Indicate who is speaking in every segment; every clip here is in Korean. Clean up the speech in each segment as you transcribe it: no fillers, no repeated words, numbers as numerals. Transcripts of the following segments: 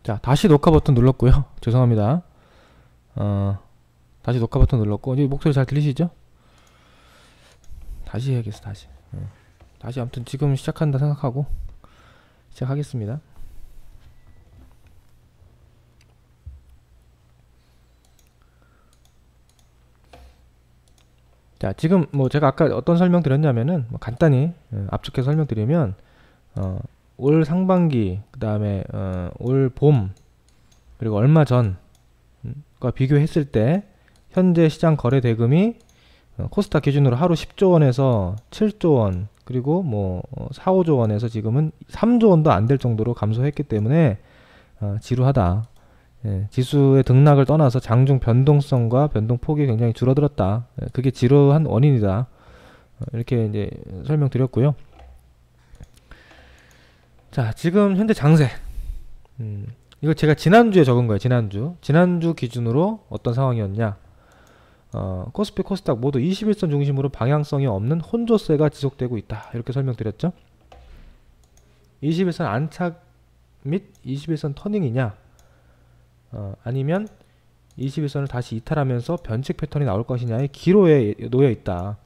Speaker 1: 자, 다시 녹화 버튼 눌렀고요. 죄송합니다. 다시 녹화 버튼 눌렀고, 이제 목소리 잘 들리시죠? 다시 해야겠어, 다시. 다시 아무튼 지금 시작한다 생각하고 시작하겠습니다. 자, 지금 뭐 제가 아까 어떤 설명 드렸냐면은 뭐 간단히 압축해서 설명드리면 올 상반기, 그 다음에 올 봄, 그리고 얼마 전과 비교했을 때 현재 시장 거래 대금이 코스닥 기준으로 하루 10조 원에서 7조 원, 그리고 뭐 4, 5조 원에서 지금은 3조 원도 안 될 정도로 감소했기 때문에 지루하다. 예, 지수의 등락을 떠나서 장중 변동성과 변동폭이 굉장히 줄어들었다. 그게 지루한 원인이다. 이렇게 이제 설명드렸고요. 자, 지금 현재 장세. 이거 제가 지난주에 적은 거예요. 지난주 기준으로 어떤 상황이었냐. 코스피, 코스닥 모두 21선 중심으로 방향성이 없는 혼조세가 지속되고 있다. 이렇게 설명드렸죠. 21선 안착 및 21선 터닝이냐, 아니면 21선을 다시 이탈하면서 변칙 패턴이 나올 것이냐의 기로에 놓여 있다.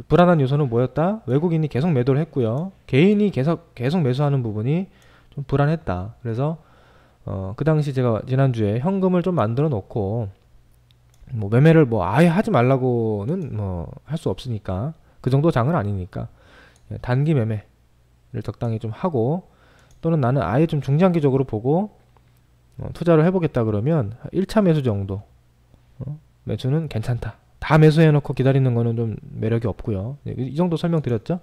Speaker 1: 불안한 요소는 뭐였다? 외국인이 계속 매도를 했고요. 개인이 계속 매수하는 부분이 좀 불안했다. 그래서 그 당시 제가 지난주에 현금을 좀 만들어 놓고 뭐 매매를 뭐 아예 하지 말라고는 뭐 할 수 없으니까, 그 정도 장은 아니니까 단기 매매를 적당히 좀 하고, 또는 나는 아예 좀 중장기적으로 보고 투자를 해보겠다 그러면 1차 매수 정도 매수는 괜찮다. 다 매수해놓고 기다리는 거는 좀 매력이 없고요. 이 정도 설명드렸죠.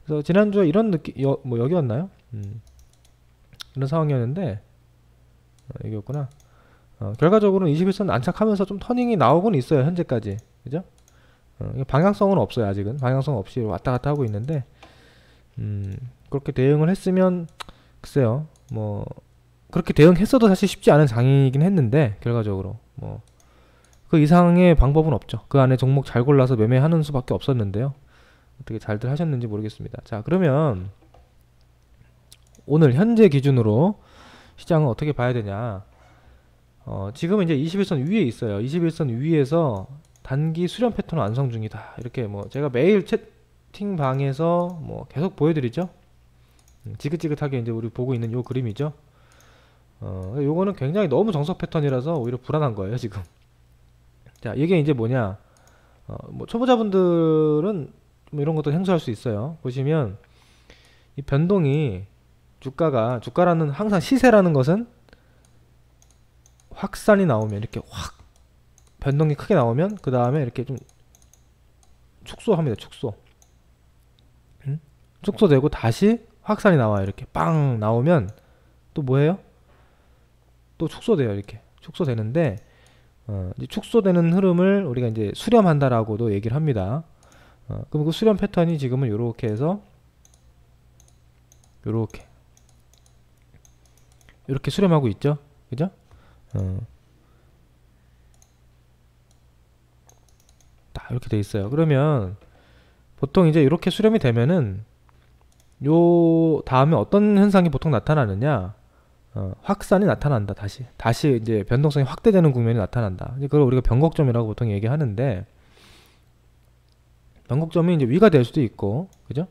Speaker 1: 그래서 지난주에 이런 느낌, 뭐 여기였나요? 이런 상황이었는데 여기였구나. 결과적으로는 21선 안착하면서 좀 터닝이 나오곤 있어요. 현재까지. 그죠? 방향성은 없어요. 아직은 방향성 없이 왔다 갔다 하고 있는데, 그렇게 대응을 했으면 글쎄요, 뭐 그렇게 대응했어도 사실 쉽지 않은 장이긴 했는데, 결과적으로 뭐 그 이상의 방법은 없죠. 그 안에 종목 잘 골라서 매매하는 수밖에 없었는데요. 어떻게 잘들 하셨는지 모르겠습니다. 자, 그러면 오늘 현재 기준으로 시장은 어떻게 봐야 되냐. 지금은 이제 21선 위에 있어요. 21선 위에서 단기 수렴 패턴 완성 중이다. 이렇게 뭐 제가 매일 채팅방에서 뭐 계속 보여드리죠. 지긋지긋하게 이제 우리 보고 있는 요 그림이죠. 요거는 굉장히 너무 정석 패턴이라서 오히려 불안한 거예요, 지금. 자, 이게 이제 뭐냐. 뭐 초보자분들은 뭐 이런 것도 행수할 수 있어요. 보시면 이 변동이 주가라는, 항상 시세라는 것은 확산이 나오면, 이렇게 확 변동이 크게 나오면 그 다음에 이렇게 좀 축소합니다. 축소되고 다시 확산이 나와요. 이렇게 빵 나오면 또 뭐예요? 또 축소돼요. 이렇게 축소되는데, 이제 축소되는 흐름을 우리가 이제 수렴한다라고도 얘기를 합니다. 그럼 그 수렴 패턴이 지금은 요렇게 해서 이렇게 수렴하고 있죠. 그죠? 딱 이렇게 돼 있어요. 그러면 보통 이제 이렇게 수렴이 되면은 요 다음에 어떤 현상이 보통 나타나느냐, 확산이 나타난다. 다시 이제 변동성이 확대되는 국면이 나타난다. 그걸 우리가 변곡점이라고 보통 얘기하는데, 변곡점이 이제 위가 될 수도 있고, 그죠?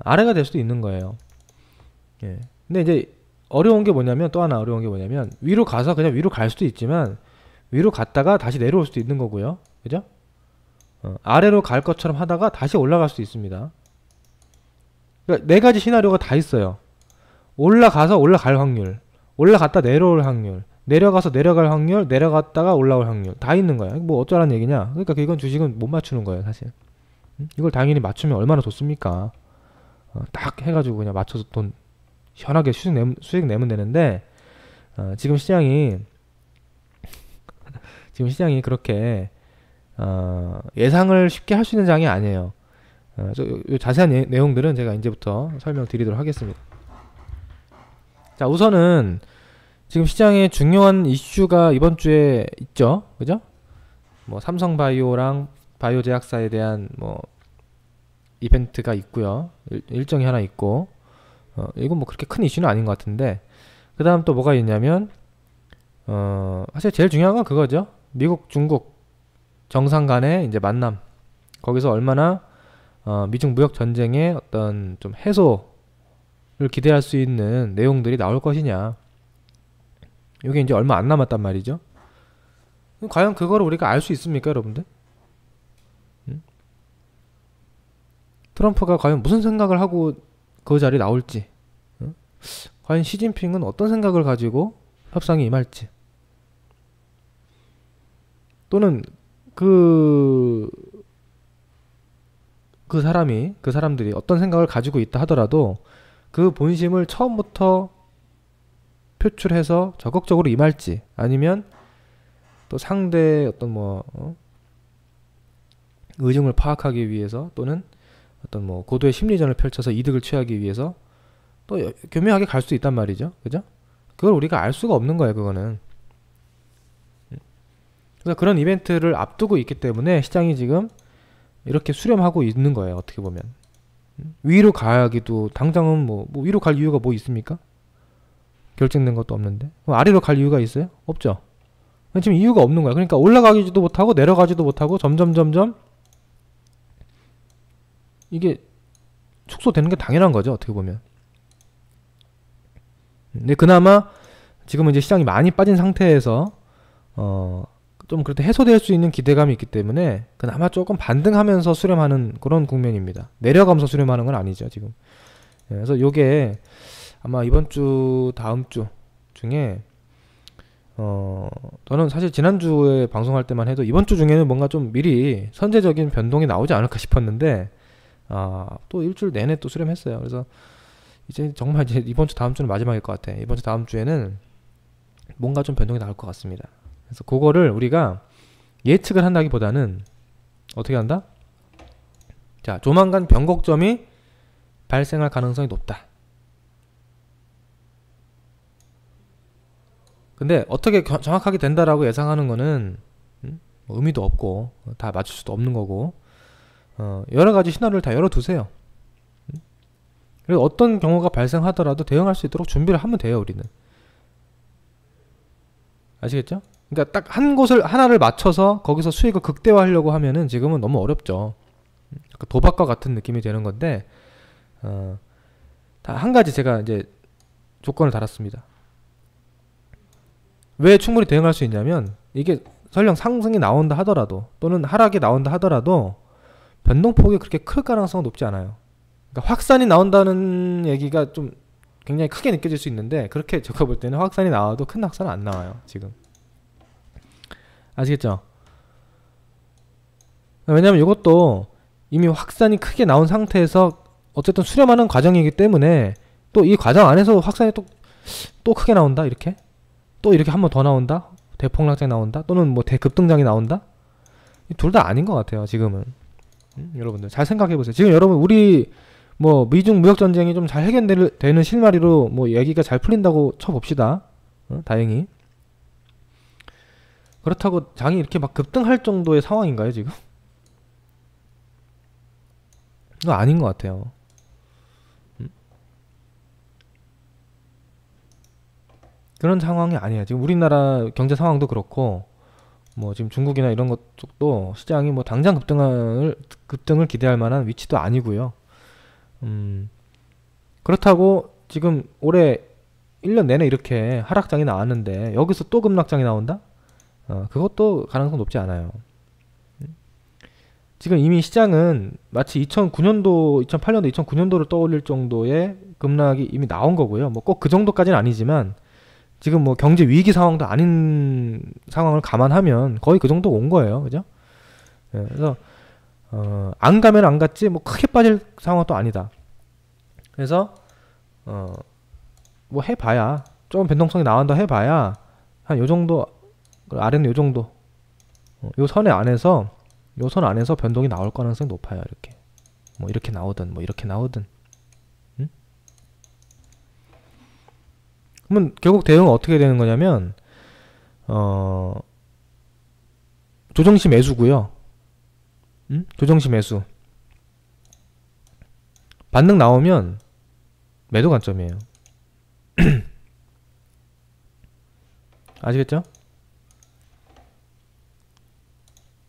Speaker 1: 아래가 될 수도 있는 거예요. 예. 근데 이제 어려운 게 뭐냐면, 또 하나 어려운 게 뭐냐면, 위로 가서 그냥 위로 갈 수도 있지만 위로 갔다가 다시 내려올 수도 있는 거고요. 그죠? 아래로 갈 것처럼 하다가 다시 올라갈 수도 있습니다. 그러니까 네 가지 시나리오가 다 있어요. 올라가서 올라갈 확률, 올라갔다 내려올 확률, 내려가서 내려갈 확률, 내려갔다가 올라올 확률, 다 있는 거야. 뭐 어쩌라는 얘기냐. 그러니까 이건 주식은 못 맞추는 거예요, 사실. 이걸 당연히 맞추면 얼마나 좋습니까? 딱 해가지고 그냥 맞춰서 돈 시원하게 수익 내면 되는데, 지금 시장이 그렇게 예상을 쉽게 할 수 있는 장이 아니에요. 요 자세한 내용들은 제가 이제부터 설명드리도록 하겠습니다. 자, 우선은 지금 시장에 중요한 이슈가 이번 주에 있죠. 그죠? 뭐 삼성바이오랑 바이오제약사에 대한 뭐 이벤트가 있고요. 일정이 하나 있고, 이건 뭐 그렇게 큰 이슈는 아닌 것 같은데, 그 다음 또 뭐가 있냐면 사실 제일 중요한 건 그거죠. 미국, 중국 정상 간의 이제 만남. 거기서 얼마나 미중 무역 전쟁의 어떤 좀 해소를 기대할 수 있는 내용들이 나올 것이냐. 이게 이제 얼마 안 남았단 말이죠. 과연 그거를 우리가 알 수 있습니까, 여러분들? 트럼프가 과연 무슨 생각을 하고 그 자리에 나올지, 과연 시진핑은 어떤 생각을 가지고 협상에 임할지, 또는 그 사람들이 어떤 생각을 가지고 있다 하더라도 그 본심을 처음부터 표출해서 적극적으로 임할지, 아니면 또 상대의 어떤 의중을 파악하기 위해서, 또는 어떤 고도의 심리전을 펼쳐서 이득을 취하기 위해서 또 교묘하게 갈 수 있단 말이죠. 그죠? 그걸 우리가 알 수가 없는 거예요, 그거는. 그래서 그런 이벤트를 앞두고 있기 때문에 시장이 지금 이렇게 수렴하고 있는 거예요, 어떻게 보면. 위로 가기도 당장은 위로 갈 이유가 뭐 있습니까? 결정된 것도 없는데. 아래로 갈 이유가 있어요? 없죠. 지금 이유가 없는 거야. 그러니까 올라가지도 못하고 내려가지도 못하고 점점 이게 축소되는 게 당연한 거죠, 어떻게 보면. 근데 그나마 지금은 이제 시장이 많이 빠진 상태에서 좀 그래도 해소될 수 있는 기대감이 있기 때문에 그나마 조금 반등하면서 수렴하는 그런 국면입니다. 내려가면서 수렴하는 건 아니죠, 지금. 그래서 요게 아마 이번 주 다음 주 중에 저는 사실 지난주에 방송할 때만 해도 이번 주 중에는 뭔가 좀 미리 선제적인 변동이 나오지 않을까 싶었는데 또 일주일 내내 또 수렴했어요. 그래서 이제 정말 이제 이번 주 다음 주는 마지막일 것 같아. 이번 주 다음 주에는 뭔가 좀 변동이 나올 것 같습니다. 그래서 그거를 우리가 예측을 한다기보다는 어떻게 한다? 자, 조만간 변곡점이 발생할 가능성이 높다. 근데 어떻게 정확하게 된다라고 예상하는 거는 의미도 없고 다 맞출 수도 없는 거고, 여러 가지 시나리오를 다 열어두세요. 그리고 어떤 경우가 발생하더라도 대응할 수 있도록 준비를 하면 돼요, 우리는. 아시겠죠? 그러니까 딱 하나를 맞춰서 거기서 수익을 극대화하려고 하면은 지금은 너무 어렵죠. 도박과 같은 느낌이 되는 건데, 다 한 가지 제가 이제 조건을 달았습니다. 왜 충분히 대응할 수 있냐면, 이게 설령 상승이 나온다 하더라도 또는 하락이 나온다 하더라도 변동폭이 그렇게 클 가능성은 높지 않아요. 그러니까 확산이 나온다는 얘기가 좀 굉장히 크게 느껴질 수 있는데, 그렇게 제가 볼 때는 확산이 나와도 큰 확산은 안 나와요, 지금. 아시겠죠? 왜냐면 이것도 이미 확산이 크게 나온 상태에서 어쨌든 수렴하는 과정이기 때문에, 또 이 과정 안에서 확산이 또 크게 나온다, 이렇게 또 이렇게 한 번 더 나온다, 대폭락장이 나온다, 또는 대급등장이 나온다, 둘 다 아닌 것 같아요, 지금은. 여러분들 잘 생각해보세요. 지금 여러분 우리 미중 무역전쟁이 좀 잘 해결되는 실마리로 얘기가 잘 풀린다고 쳐봅시다. 다행히. 그렇다고 장이 이렇게 막 급등할 정도의 상황인가요, 지금? 그거 아닌 것 같아요. 그런 상황이 아니에요. 지금 우리나라 경제 상황도 그렇고, 지금 중국이나 이런 것 쪽도 시장이 당장 급등을 기대할 만한 위치도 아니고요. 그렇다고 지금 올해 1년 내내 이렇게 하락장이 나왔는데 여기서 또 급락장이 나온다? 그것도 가능성 높지 않아요. 지금 이미 시장은 마치 2009년도, 2008년도, 2009년도를 떠올릴 정도의 급락이 이미 나온 거고요. 꼭 그 정도까지는 아니지만 지금 경제 위기 상황도 아닌 상황을 감안하면 거의 그 정도 온 거예요. 그죠? 그래서 안 가면 안 갔지 크게 빠질 상황도 아니다. 그래서 해봐야 조금 변동성이 나온다 해봐야 한 요정도, 아래는 요정도, 요 선 안에서 변동이 나올 가능성이 높아요. 이렇게 이렇게 나오든 이렇게 나오든. 그러면 결국 대응은 어떻게 되는 거냐면 조정시 매수고요. 조정시 매수. 반등 나오면 매도 관점이에요. 아시겠죠?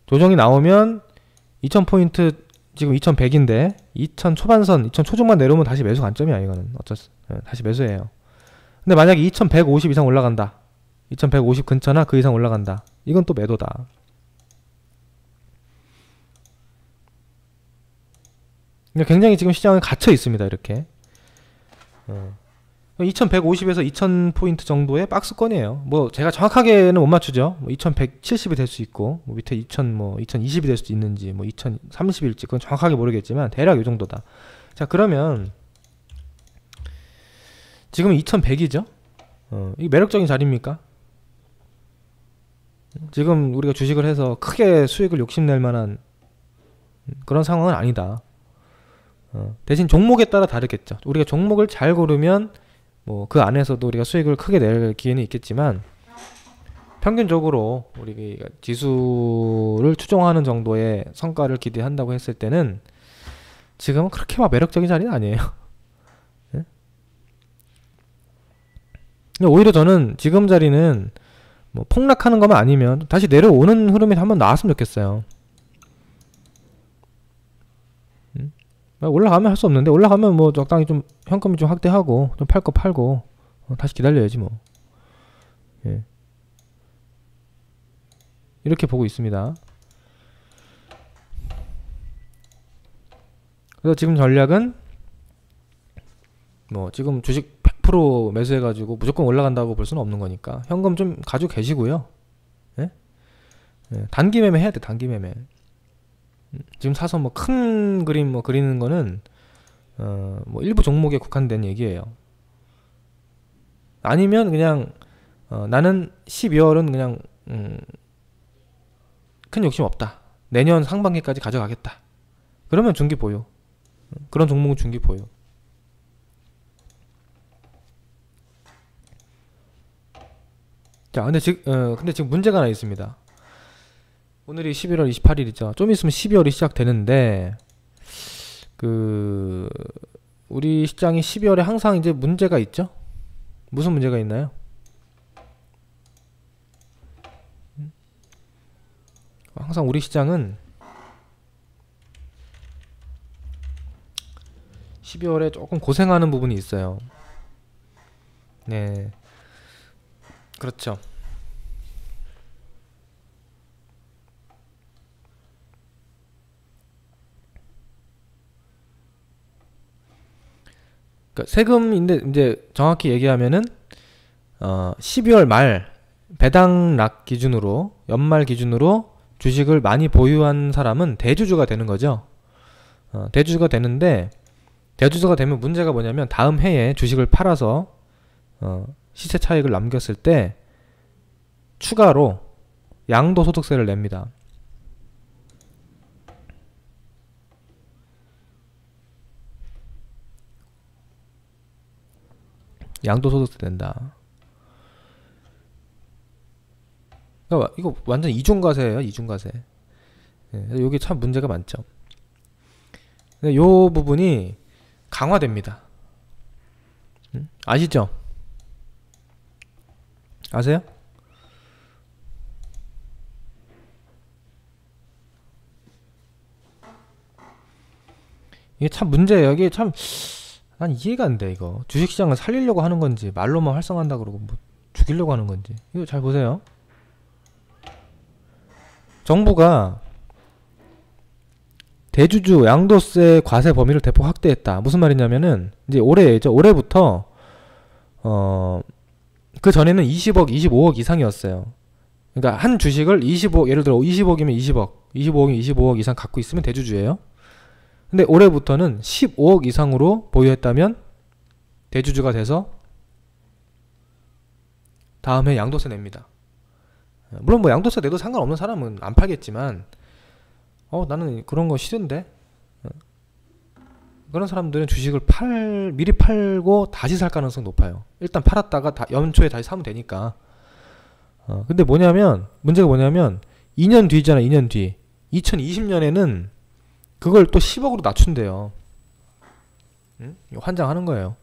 Speaker 1: 조정이 나오면 2000포인트 지금 2100인데 2000 초반선 2000 초중반 내려오면 다시 매수 관점이야. 이거는 다시 매수예요. 근데 만약에 2150 이상 올라간다, 2150 근처나 그 이상 올라간다, 이건 또 매도다. 굉장히 지금 시장은 갇혀 있습니다. 이렇게 2150에서 2000포인트 정도의 박스권이에요. 뭐 제가 정확하게는 못 맞추죠. 뭐 2170이 될 수 있고, 뭐 밑에 2020이 될 수도 있는지, 뭐 2030일지 그건 정확하게 모르겠지만 대략 이 정도다. 자, 그러면 지금 2100이죠. 이게 매력적인 자리입니까? 지금 우리가 주식을 해서 크게 수익을 욕심낼 만한 그런 상황은 아니다. 대신 종목에 따라 다르겠죠. 우리가 종목을 잘 고르면 뭐 그 안에서도 우리가 수익을 크게 낼 기회는 있겠지만, 평균적으로 우리가 지수를 추종하는 정도의 성과를 기대한다고 했을 때는 지금은 그렇게 막 매력적인 자리는 아니에요. 네? 오히려 저는 지금 자리는 뭐 폭락하는 것만 아니면 다시 내려오는 흐름이 한번 나왔으면 좋겠어요. 올라가면 할 수 없는데, 올라가면 뭐 적당히 좀 현금이 좀 확대하고 좀 팔 거 팔고 다시 기다려야지 뭐. 예. 이렇게 보고 있습니다. 그래서 지금 전략은 뭐 지금 주식 100% 매수해가지고 무조건 올라간다고 볼 수는 없는 거니까 현금 좀 가지고 계시고요. 예? 예. 단기 매매 해야 돼. 단기 매매. 지금 사서 뭐 큰 그림 뭐 그리는 거는 뭐 일부 종목에 국한된 얘기예요. 아니면 그냥 나는 12월은 그냥 큰 욕심 없다, 내년 상반기까지 가져가겠다, 그러면 중기 보유. 그런 종목은 중기 보유. 자, 근데 지금 문제가 하나 있습니다. 오늘이 11월 28일이죠. 좀 있으면 12월이 시작되는데, 우리 시장이 12월에 항상 이제 문제가 있죠? 무슨 문제가 있나요? 항상 우리 시장은 12월에 조금 고생하는 부분이 있어요. 네. 그렇죠. 세금인데 이제 정확히 얘기하면은 12월 말 배당락 기준으로, 연말 기준으로 주식을 많이 보유한 사람은 대주주가 되는 거죠. 대주주가 되는데, 대주주가 되면 문제가 뭐냐면 다음 해에 주식을 팔아서 시세 차익을 남겼을 때 추가로 양도소득세를 냅니다. 양도소득세 낸다. 그러니까 이거 완전 이중과세예요. 이중과세. 예, 여기 참 문제가 많죠. 요 부분이 강화됩니다. 아시죠? 아세요? 이게 참 문제예요. 이게 참 난 이해가 안 돼. 이거 주식시장을 살리려고 하는 건지, 말로만 활성화한다 그러고 뭐 죽이려고 하는 건지. 이거 잘 보세요. 정부가 대주주 양도세 과세 범위를 대폭 확대했다. 무슨 말이냐면은 이제 올해부터 그 전에는 20억, 25억 이상이었어요. 그러니까 한 주식을 25억, 예를 들어 20억이면 20억, 25억이면 25억 이상 갖고 있으면 대주주예요. 근데 올해부터는 15억 이상으로 보유했다면 대주주가 돼서 다음에 양도세 냅니다. 물론 뭐 양도세 내도 상관없는 사람은 안 팔겠지만, 나는 그런 거 싫은데, 그런 사람들은 주식을 미리 팔고 다시 살 가능성이 높아요. 일단 팔았다가 연초에 다시 사면 되니까. 근데 문제가 뭐냐면 2년 뒤잖아. 2년 뒤 2020년에는 그걸 또 10억으로 낮춘대요. 환장하는 거예요.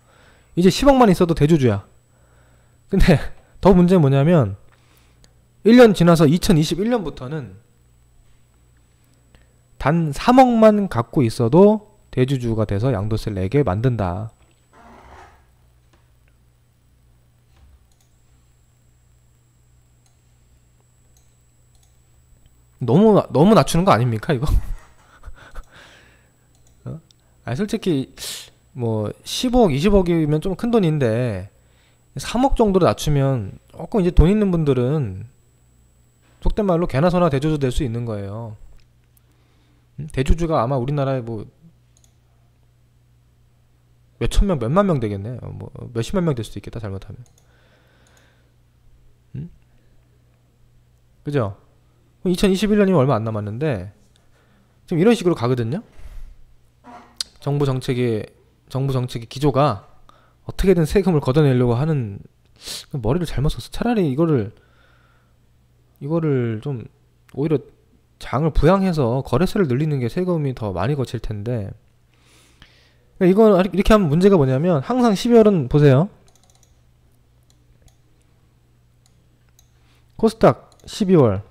Speaker 1: 이제 10억만 있어도 대주주야. 근데 더 문제는 뭐냐면 1년 지나서 2021년부터는 단 3억만 갖고 있어도 대주주가 돼서 양도세를 내게 만든다. 너무 낮추는 거 아닙니까 이거? 솔직히 뭐 10억, 20억이면 좀 큰 돈인데 3억 정도로 낮추면 조금 이제 돈 있는 분들은 속된 말로 개나 소나 대주주 될 수 있는 거예요. 대주주가 아마 우리나라에 뭐 몇천 명, 몇만 명 되겠네. 뭐 몇십만 명 될 수도 있겠다 잘못하면. 그죠? 2021년이면 얼마 안 남았는데 지금 이런 식으로 가거든요. 정부 정책의 기조가 어떻게든 세금을 걷어내려고 하는, 머리를 잘못 썼어. 차라리 이거를 좀 오히려 장을 부양해서 거래세를 늘리는 게 세금이 더 많이 거칠 텐데, 이건 이렇게 하면 문제가 뭐냐면 항상 12월은 보세요. 코스닥 12월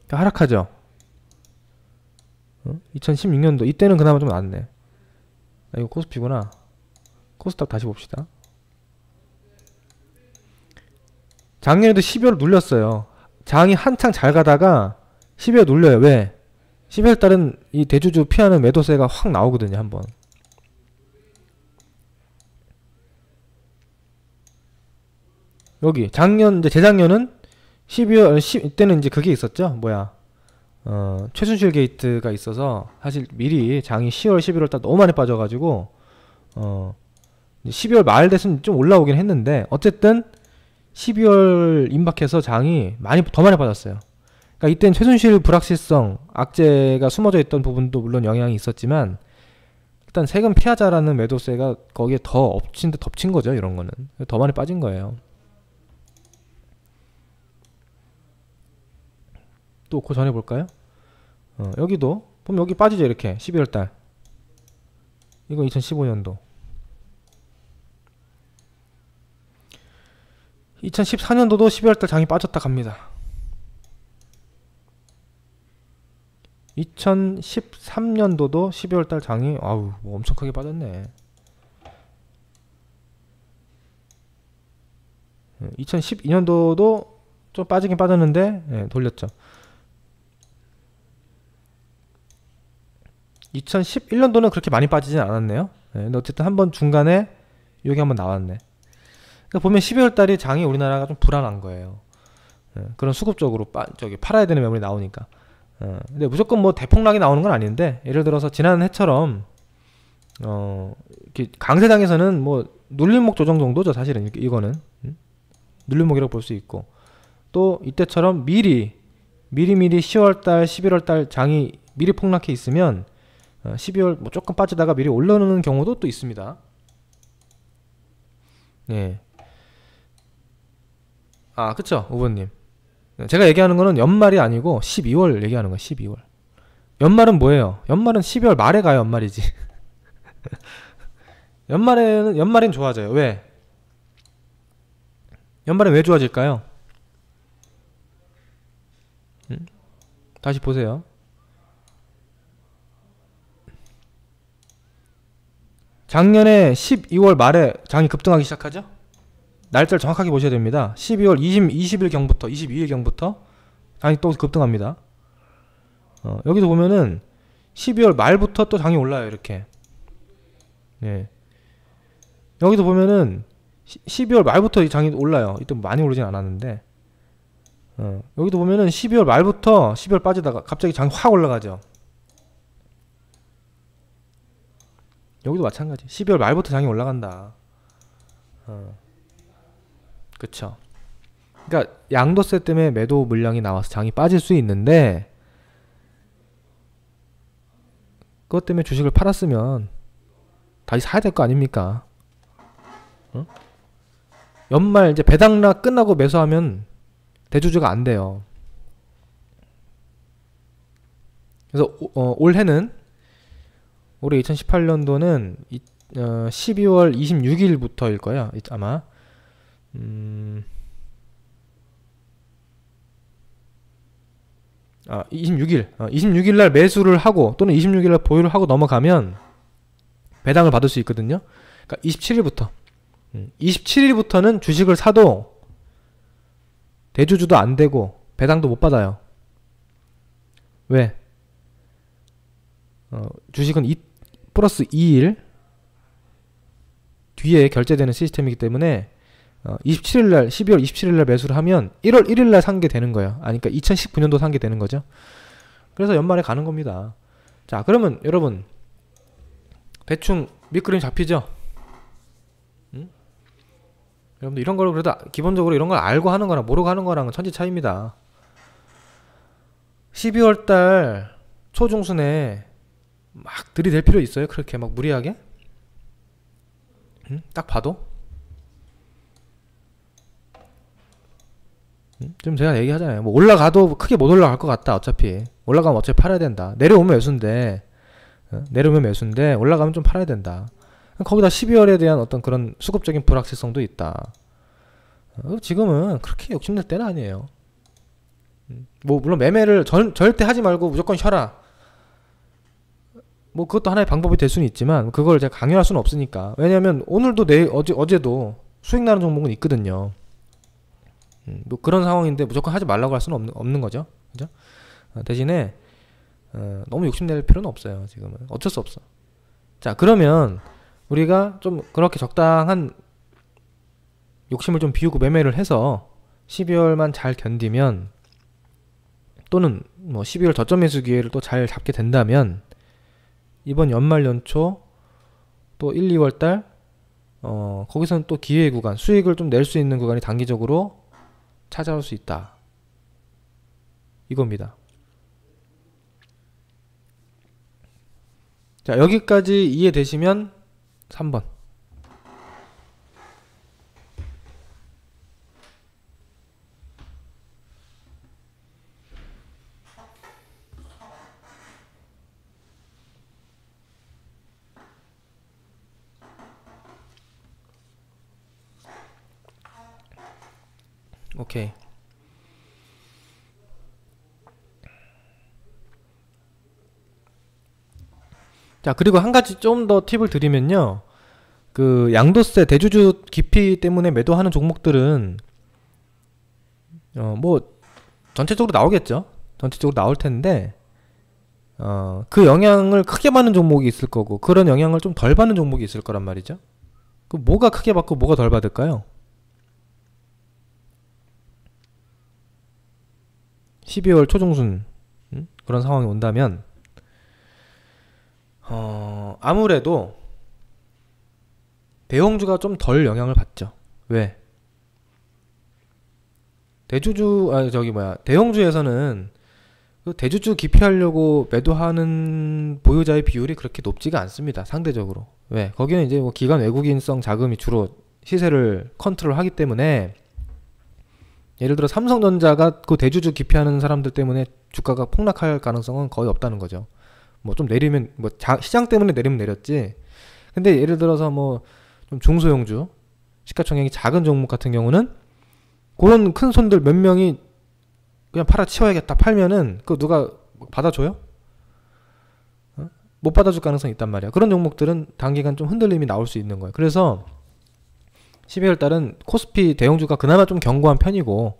Speaker 1: 하락하죠. 2016년도 이때는 그나마 좀 낫네. 이거 코스피구나. 코스닥 다시 봅시다. 작년에도 12월 눌렸어요. 장이 한창 잘 가다가 12월 눌려요. 왜? 12월 달은 이 대주주 피하는 매도세가 확 나오거든요. 한번. 여기 이제 재작년은 12월 이때는 이제 그게 있었죠. 뭐야? 최순실 게이트가 있어서 사실 미리 장이 10월, 11월 달 너무 많이 빠져가지고 12월 말 돼서는 좀 올라오긴 했는데 어쨌든 12월 임박해서 장이 더 많이 빠졌어요. 그러니까 이때는 최순실 불확실성, 악재가 숨어져 있던 부분도 물론 영향이 있었지만 일단 세금 피하자라는 매도세가 거기에 더 덮친 거죠. 이런 거는 더 많이 빠진 거예요. 또 그 전에 볼까요? 여기도 보면 여기 빠지죠. 이렇게 12월달. 이건 2015년도. 2014년도도 12월달 장이 빠졌다 갑니다. 2013년도도 12월달 장이 뭐 엄청 크게 빠졌네. 2012년도도 좀 빠지긴 빠졌는데 돌렸죠. 2011년도는 그렇게 많이 빠지진 않았네요. 근데 어쨌든 한번 중간에 여기 한번 나왔네. 그러니까 보면 12월달이 장이 우리나라가 좀 불안한 거예요. 그런 수급적으로 팔아야 되는 매물이 나오니까. 근데 무조건 뭐 대폭락이 나오는 건 아닌데, 예를 들어서 지난 해처럼 이렇게 강세장에서는 뭐 눌림목 조정 정도죠. 사실은 이거는 눌림목이라고 볼 수 있고, 또 이때처럼 미리 10월달, 11월달 장이 미리 폭락해 있으면 12월 뭐 조금 빠지다가 미리 올라오는 경우도 또 있습니다. 예. 그쵸, 우버님. 제가 얘기하는 거는 연말이 아니고 12월 얘기하는 거예요. 12월. 연말은 뭐예요? 연말은 12월 말에 가요. 연말이지. 연말엔 좋아져요. 왜? 연말엔 왜 좋아질까요? 다시 보세요. 작년에 12월 말에 장이 급등하기 시작하죠? 날짜를 정확하게 보셔야 됩니다. 12월 20일경부터 22일경부터 장이 또 급등합니다. 여기서 보면은 12월 말부터 또 장이 올라요. 이렇게. 예. 여기도 보면은 12월 말부터 이 장이 올라요. 이때 많이 오르진 않았는데 여기도 보면은 12월 말부터 12월 빠지다가 갑자기 장이 확 올라가죠. 여기도 마찬가지. 12월 말부터 장이 올라간다. 그쵸. 그러니까 양도세 때문에 매도 물량이 나와서 장이 빠질 수 있는데, 그것 때문에 주식을 팔았으면 다시 사야 될 거 아닙니까? 연말 이제 배당락 끝나고 매수하면 대주주가 안 돼요. 그래서 올해 2018년도는 12월 26일부터일 거야. 아마 26일 26일 날 매수를 하고 또는 26일 날 보유를 하고 넘어가면 배당을 받을 수 있거든요. 그러니까 27일부터는 주식을 사도 대주주도 안 되고 배당도 못 받아요. 왜? 주식은 플러스 2일 뒤에 결제되는 시스템이기 때문에 27일날 12월 27일날 매수를 하면 1월 1일날 산 게 되는 거예요. 그러니까 2019년도 산 게 되는 거죠. 그래서 연말에 가는 겁니다. 자, 그러면 여러분 대충 밑그림 잡히죠? 여러분들 이런 걸 그래도 기본적으로 이런 걸 알고 하는 거랑 모르고 하는 거랑은 천지 차이입니다. 12월달 초중순에 막 들이댈 필요 있어요? 그렇게 막 무리하게? 딱 봐도? 좀 제가 얘기하잖아요. 뭐 올라가도 크게 못 올라갈 것 같다. 어차피 올라가면 어차피 팔아야 된다. 내려오면 매수인데 올라가면 좀 팔아야 된다. 거기다 12월에 대한 어떤 그런 수급적인 불확실성도 있다. 지금은 그렇게 욕심낼 때는 아니에요. 뭐 물론 매매를 절대 하지 말고 무조건 쉬어라. 뭐 그것도 하나의 방법이 될 수는 있지만 그걸 제가 강요할 수는 없으니까. 왜냐면 오늘도 어제도 수익 나는 종목은 있거든요. 뭐 그런 상황인데 무조건 하지 말라고 할 수는 없는 거죠. 그죠? 대신에 너무 욕심낼 필요는 없어요. 지금은 어쩔 수 없어. 자, 그러면 우리가 좀 그렇게 적당한 욕심을 좀 비우고 매매를 해서 12월만 잘 견디면 또는 뭐 12월 저점 매수 기회를 또 잘 잡게 된다면 이번 연말 연초 또 1, 2월 달 거기서는 또 기회 구간, 수익을 좀 낼 수 있는 구간이 단기적으로 찾아올 수 있다. 이겁니다. 자, 여기까지 이해되시면 3번. 오케이. 자, 그리고 한 가지 좀 더 팁을 드리면요. 그 양도세 대주주 기피 때문에 매도하는 종목들은 뭐 전체적으로 나오겠죠. 전체적으로 나올 텐데 그 영향을 크게 받는 종목이 있을 거고 그런 영향을 좀 덜 받는 종목이 있을 거란 말이죠. 그 뭐가 크게 받고 뭐가 덜 받을까요? 12월 초중순 그런 상황이 온다면 아무래도 대형주가 좀 덜 영향을 받죠. 왜? 대형주에서는 그 대주주 기피하려고 매도하는 보유자의 비율이 그렇게 높지가 않습니다. 상대적으로. 왜? 거기는 이제 뭐 기관 외국인성 자금이 주로 시세를 컨트롤하기 때문에 예를 들어 삼성전자가 그 대주주 기피하는 사람들 때문에 주가가 폭락할 가능성은 거의 없다는 거죠. 뭐 좀 내리면 뭐 시장 때문에 내리면 내렸지. 근데 예를 들어서 뭐 좀 중소형주 시가총액이 작은 종목 같은 경우는 그런 큰 손들 몇 명이 그냥 팔아치워야겠다 팔면은 그 누가 받아줘요? 못 받아줄 가능성이 있단 말이야. 그런 종목들은 단기간 좀 흔들림이 나올 수 있는 거예요. 그래서 12월 달은 코스피 대형주가 그나마 좀 견고한 편이고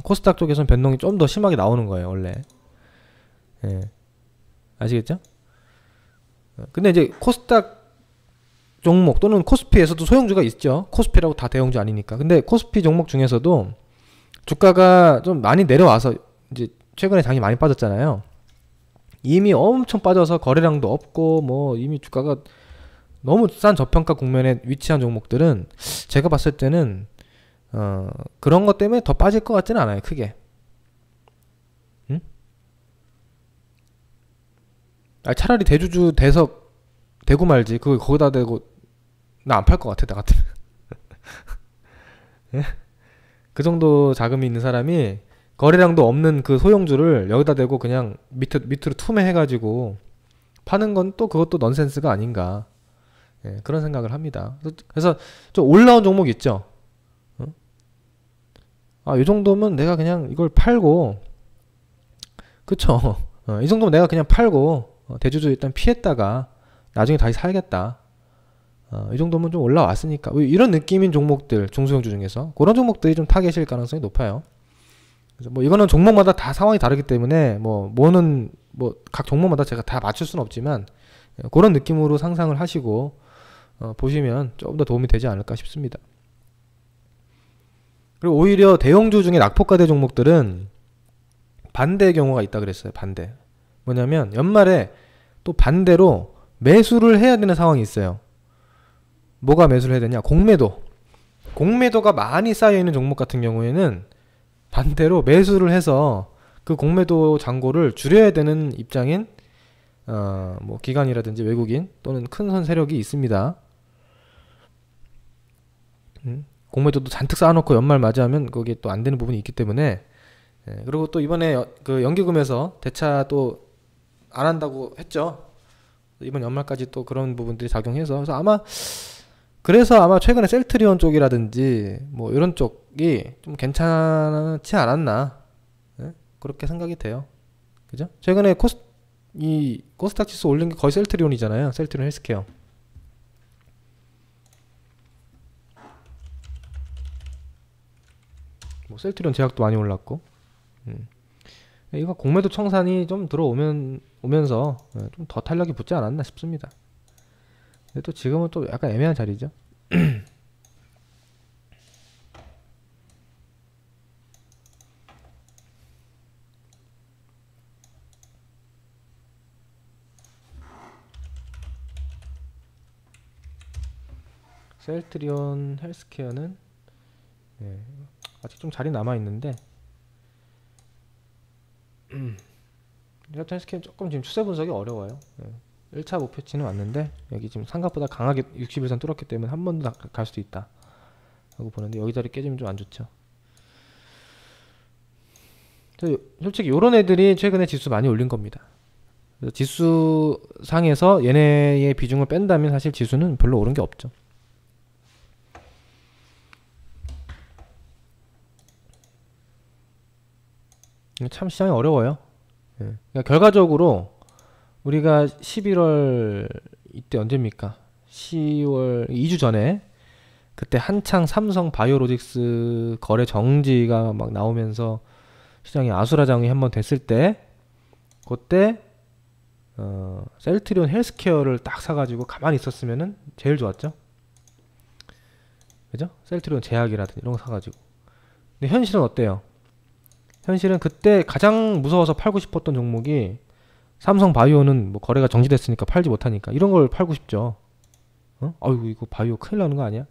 Speaker 1: 코스닥 쪽에서는 변동이 좀 더 심하게 나오는 거예요. 원래. 예. 아시겠죠? 근데 이제 코스닥 종목 또는 코스피에서도 소형주가 있죠. 코스피라고 다 대형주 아니니까. 근데 코스피 종목 중에서도 주가가 좀 많이 내려와서 이제 최근에 장이 많이 빠졌잖아요. 이미 엄청 빠져서 거래량도 없고 뭐 이미 주가가 너무 싼 저평가 국면에 위치한 종목들은 제가 봤을 때는 그런 것 때문에 더 빠질 것 같지는 않아요. 크게. 응? 차라리 대주주 대석 대고 말지. 그거 거기다 대고 나 안 팔 것 같아. 나 같으면. 예? 그 정도 자금이 있는 사람이 거래량도 없는 그 소형주를 여기다 대고 그냥 밑으로 투매해가지고 파는 건 또 그것도 넌센스가 아닌가. 예, 그런 생각을 합니다. 그래서 좀 올라온 종목 있죠. 이 정도면 내가 그냥 이걸 팔고 그쵸? 이 정도면 내가 그냥 팔고 대주주 일단 피했다가 나중에 다시 사야겠다. 이 정도면 좀 올라왔으니까 이런 느낌인 종목들 중소형주 중에서 그런 종목들이 좀 타겟일 가능성이 높아요. 그래서 뭐 이거는 종목마다 다 상황이 다르기 때문에 뭐는 각 종목마다 제가 다 맞출 수는 없지만 그런 느낌으로 상상을 하시고 보시면 좀 더 도움이 되지 않을까 싶습니다. 그리고 오히려 대형주 중에 낙폭과대 종목들은 반대의 경우가 있다 그랬어요. 반대. 뭐냐면 연말에 또 반대로 매수를 해야 되는 상황이 있어요. 뭐가 매수를 해야 되냐? 공매도가 많이 쌓여있는 종목 같은 경우에는 반대로 매수를 해서 그 공매도 잔고를 줄여야 되는 입장인 뭐 기관이라든지 외국인 또는 큰 선 세력이 있습니다. 공매도도 잔뜩 쌓아놓고 연말 맞이하면 거기에 또 안 되는 부분이 있기 때문에 그리고 또 이번에 그 연기금에서 대차 또 안 한다고 했죠. 이번 연말까지 또 그런 부분들이 작용해서 그래서 아마 최근에 셀트리온 쪽이라든지 뭐 이런 쪽이 좀 괜찮지 않았나 그렇게 생각이 돼요. 그죠? 최근에 코스닥 지수 올린 게 거의 셀트리온이잖아요. 셀트리온 헬스케어. 뭐 셀트리온 제약도 많이 올랐고. 이거 공매도 청산이 좀 들어오면서 좀 더 탄력이 붙지 않았나 싶습니다. 근데 또 지금은 또 약간 애매한 자리죠. 셀트리온 헬스케어는 아직 좀 자리 남아있는데 셀트리온 헬스케어는 조금 지금 추세 분석이 어려워요. 1차 목표치는 왔는데 여기 지금 생각보다 강하게 60일선 뚫었기 때문에 한 번 더 갈 수도 있다 하고 보는데 여기 자리 깨지면 좀 안 좋죠. 솔직히 요런 애들이 최근에 지수 많이 올린 겁니다. 그래서 지수 상에서 얘네의 비중을 뺀다면 사실 지수는 별로 오른 게 없죠. 참 시장이 어려워요. 그러니까 결과적으로 우리가 11월 이때 언제입니까? 10월 2주 전에 그때 한창 삼성 바이오로직스 거래 정지가 막 나오면서 시장이 아수라장이 한번 됐을 때 그때 셀트리온 헬스케어를 딱 사가지고 가만히 있었으면은 제일 좋았죠. 그죠? 셀트리온 제약이라든지 이런 거 사가지고. 근데 현실은 어때요? 현실은 그때 가장 무서워서 팔고 싶었던 종목이 삼성 바이오는 뭐 거래가 정지됐으니까 팔지 못하니까 이런 걸 팔고 싶죠. 아이고 이거 바이오 큰일 나는 거 아니야?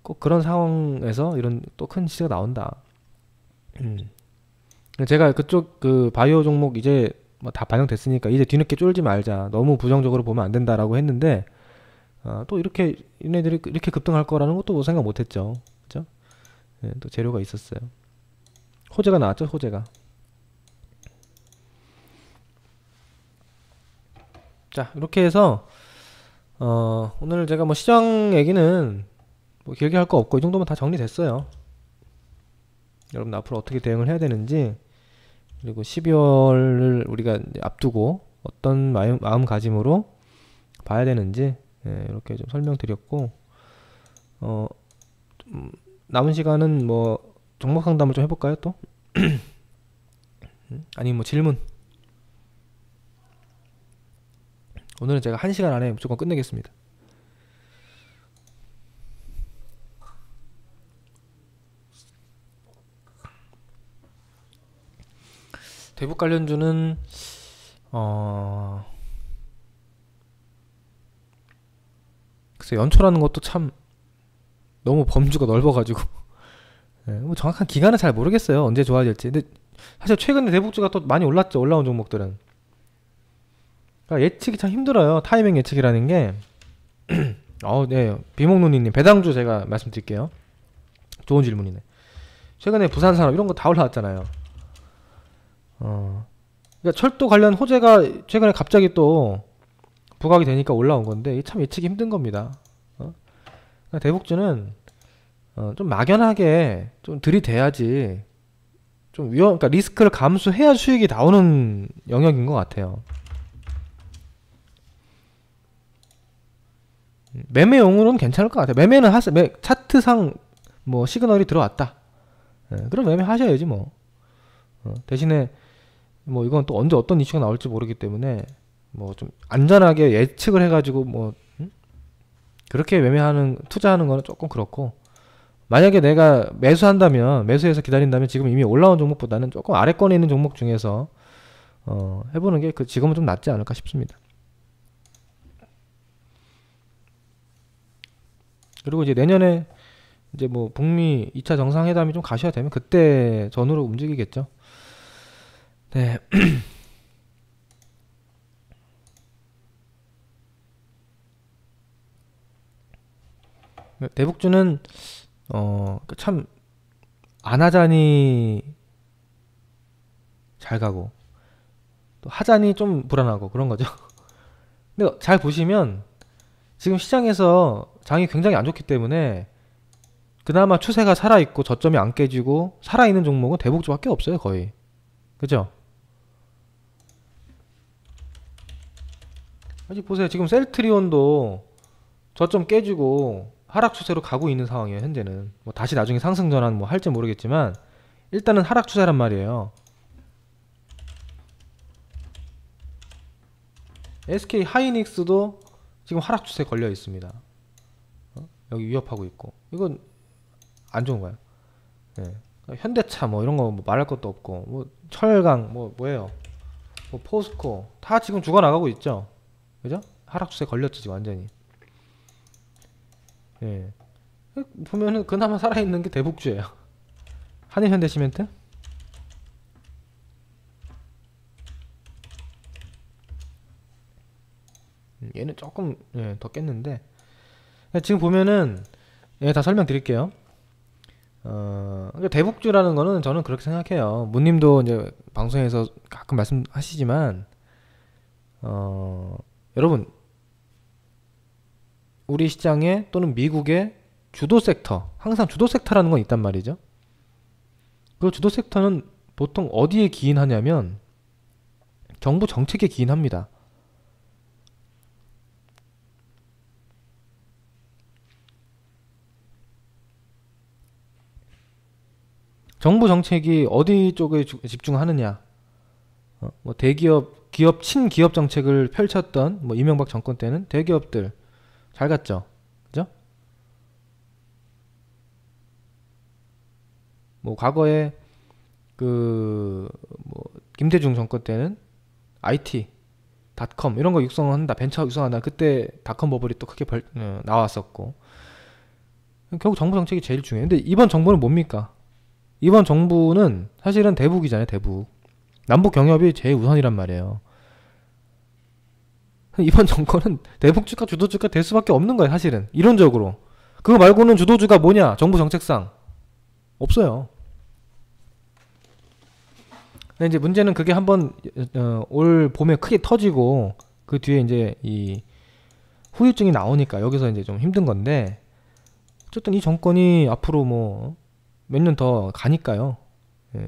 Speaker 1: 꼭 그런 상황에서 이런 또 큰 시세가 나온다. 제가 그쪽 그 바이오 종목 이제 뭐 다 반영됐으니까 이제 뒤늦게 쫄지 말자. 너무 부정적으로 보면 안 된다라고 했는데 또 이렇게 얘네들이 이렇게 급등할 거라는 것도 생각 못했죠. 그죠? 또 재료가 있었어요. 호재가 나왔죠, 호재가. 자, 이렇게 해서 오늘 제가 뭐 시장 얘기는 뭐 길게 할 거 없고 이 정도면 다 정리됐어요. 여러분 앞으로 어떻게 대응을 해야 되는지 그리고 12월을 우리가 앞두고 어떤 마음가짐으로 봐야 되는지 이렇게 좀 설명드렸고 남은 시간은 뭐 종목 상담을 좀 해볼까요 또? 아니면 뭐 질문. 오늘은 제가 1시간 안에 무조건 끝내겠습니다. 대북 관련주는 글쎄 연초라는 것도 참 너무 범주가 넓어가지고 뭐 정확한 기간은 잘 모르겠어요. 언제 좋아질지. 근데 사실 최근에 대북주가 또 많이 올랐죠. 올라온 종목들은. 그러니까 예측이 참 힘들어요. 타이밍 예측이라는 게. 네. 비목누니님 배당주 제가 말씀드릴게요. 좋은 질문이네. 최근에 부산산업 이런 거 다 올라왔잖아요. 그러니까 철도 관련 호재가 최근에 갑자기 또 부각이 되니까 올라온 건데 참 예측이 힘든 겁니다. 그러니까 대북주는 좀 막연하게 좀 들이대야지 좀 그러니까 리스크를 감수해야 수익이 나오는 영역인 것 같아요. 매매용으로는 괜찮을 것 같아요. 매매는 하세요. 차트상 뭐 시그널이 들어왔다. 그럼 매매 하셔야지 뭐. 대신에 뭐 이건 또 언제 어떤 이슈가 나올지 모르기 때문에 뭐 좀 안전하게 예측을 해가지고 뭐 그렇게 매매하는 투자하는 거는 조금 그렇고, 만약에 내가 매수한다면, 매수해서 기다린다면 지금 이미 올라온 종목보다는 조금 아래권에 있는 종목 중에서 해보는 게 지금은 좀 낫지 않을까 싶습니다. 그리고 이제 내년에 이제 뭐 북미 2차 정상회담이 좀 가셔야 되면 그때 전후로 움직이겠죠. 네. 대북주는 참 안 하자니 잘 가고 또 하자니 좀 불안하고 그런 거죠. 근데 잘 보시면 지금 시장에서 장이 굉장히 안 좋기 때문에 그나마 추세가 살아있고 저점이 안 깨지고 살아있는 종목은 대북주밖에 없어요, 거의. 그죠? 아직 보세요. 지금 셀트리온도 저점 깨지고 하락 추세로 가고 있는 상황이에요, 현재는. 뭐 다시 나중에 상승 전환 뭐 할지 모르겠지만 일단은 하락 추세란 말이에요. SK 하이닉스도 지금 하락 추세에 걸려 있습니다. 여기 위협하고 있고. 이건 안 좋은 거예요. 네. 현대차 뭐 이런 거 뭐 말할 것도 없고, 뭐 철강 뭐예요? 뭐 포스코 다 지금 죽어 나가고 있죠. 그죠? 하락 추세 걸렸지 지금 완전히. 예. 보면은 그나마 살아있는 게 대북주예요. 한일현대시멘트? 얘는 조금 더 깼는데, 지금 보면은 다 설명드릴게요. 그러니까 대북주라는 거는 저는 그렇게 생각해요. 문님도 이제 방송에서 가끔 말씀하시지만, 여러분, 우리 시장에 또는 미국의 주도 섹터, 항상 주도 섹터라는 건 있단 말이죠. 그 주도 섹터는 보통 어디에 기인하냐면 정부 정책에 기인합니다. 정부 정책이 어디 쪽에 집중하느냐? 뭐 대기업, 친기업 정책을 펼쳤던 뭐 이명박 정권 때는 대기업들 잘 갔죠, 그죠? 뭐 과거에 뭐 김대중 정권 때는 IT, 닷컴 이런 거 육성한다, 벤처 육성한다. 그때 닷컴 버블이 또 크게 나왔었고. 결국 정부 정책이 제일 중요해요. 근데 이번 정부는 뭡니까? 이번 정부는 사실은 대북이잖아요, 대북. 남북 경협이 제일 우선이란 말이에요. 이번 정권은 대북주가 주도주가 될 수밖에 없는 거예요, 사실은. 이론적으로. 그거 말고는 주도주가 뭐냐? 정부 정책상. 없어요. 근데 이제 문제는 그게 한번 올 봄에 크게 터지고 그 뒤에 이제 이 후유증이 나오니까 여기서 이제 좀 힘든 건데, 어쨌든 이 정권이 앞으로 뭐 몇 년 더 가니까요.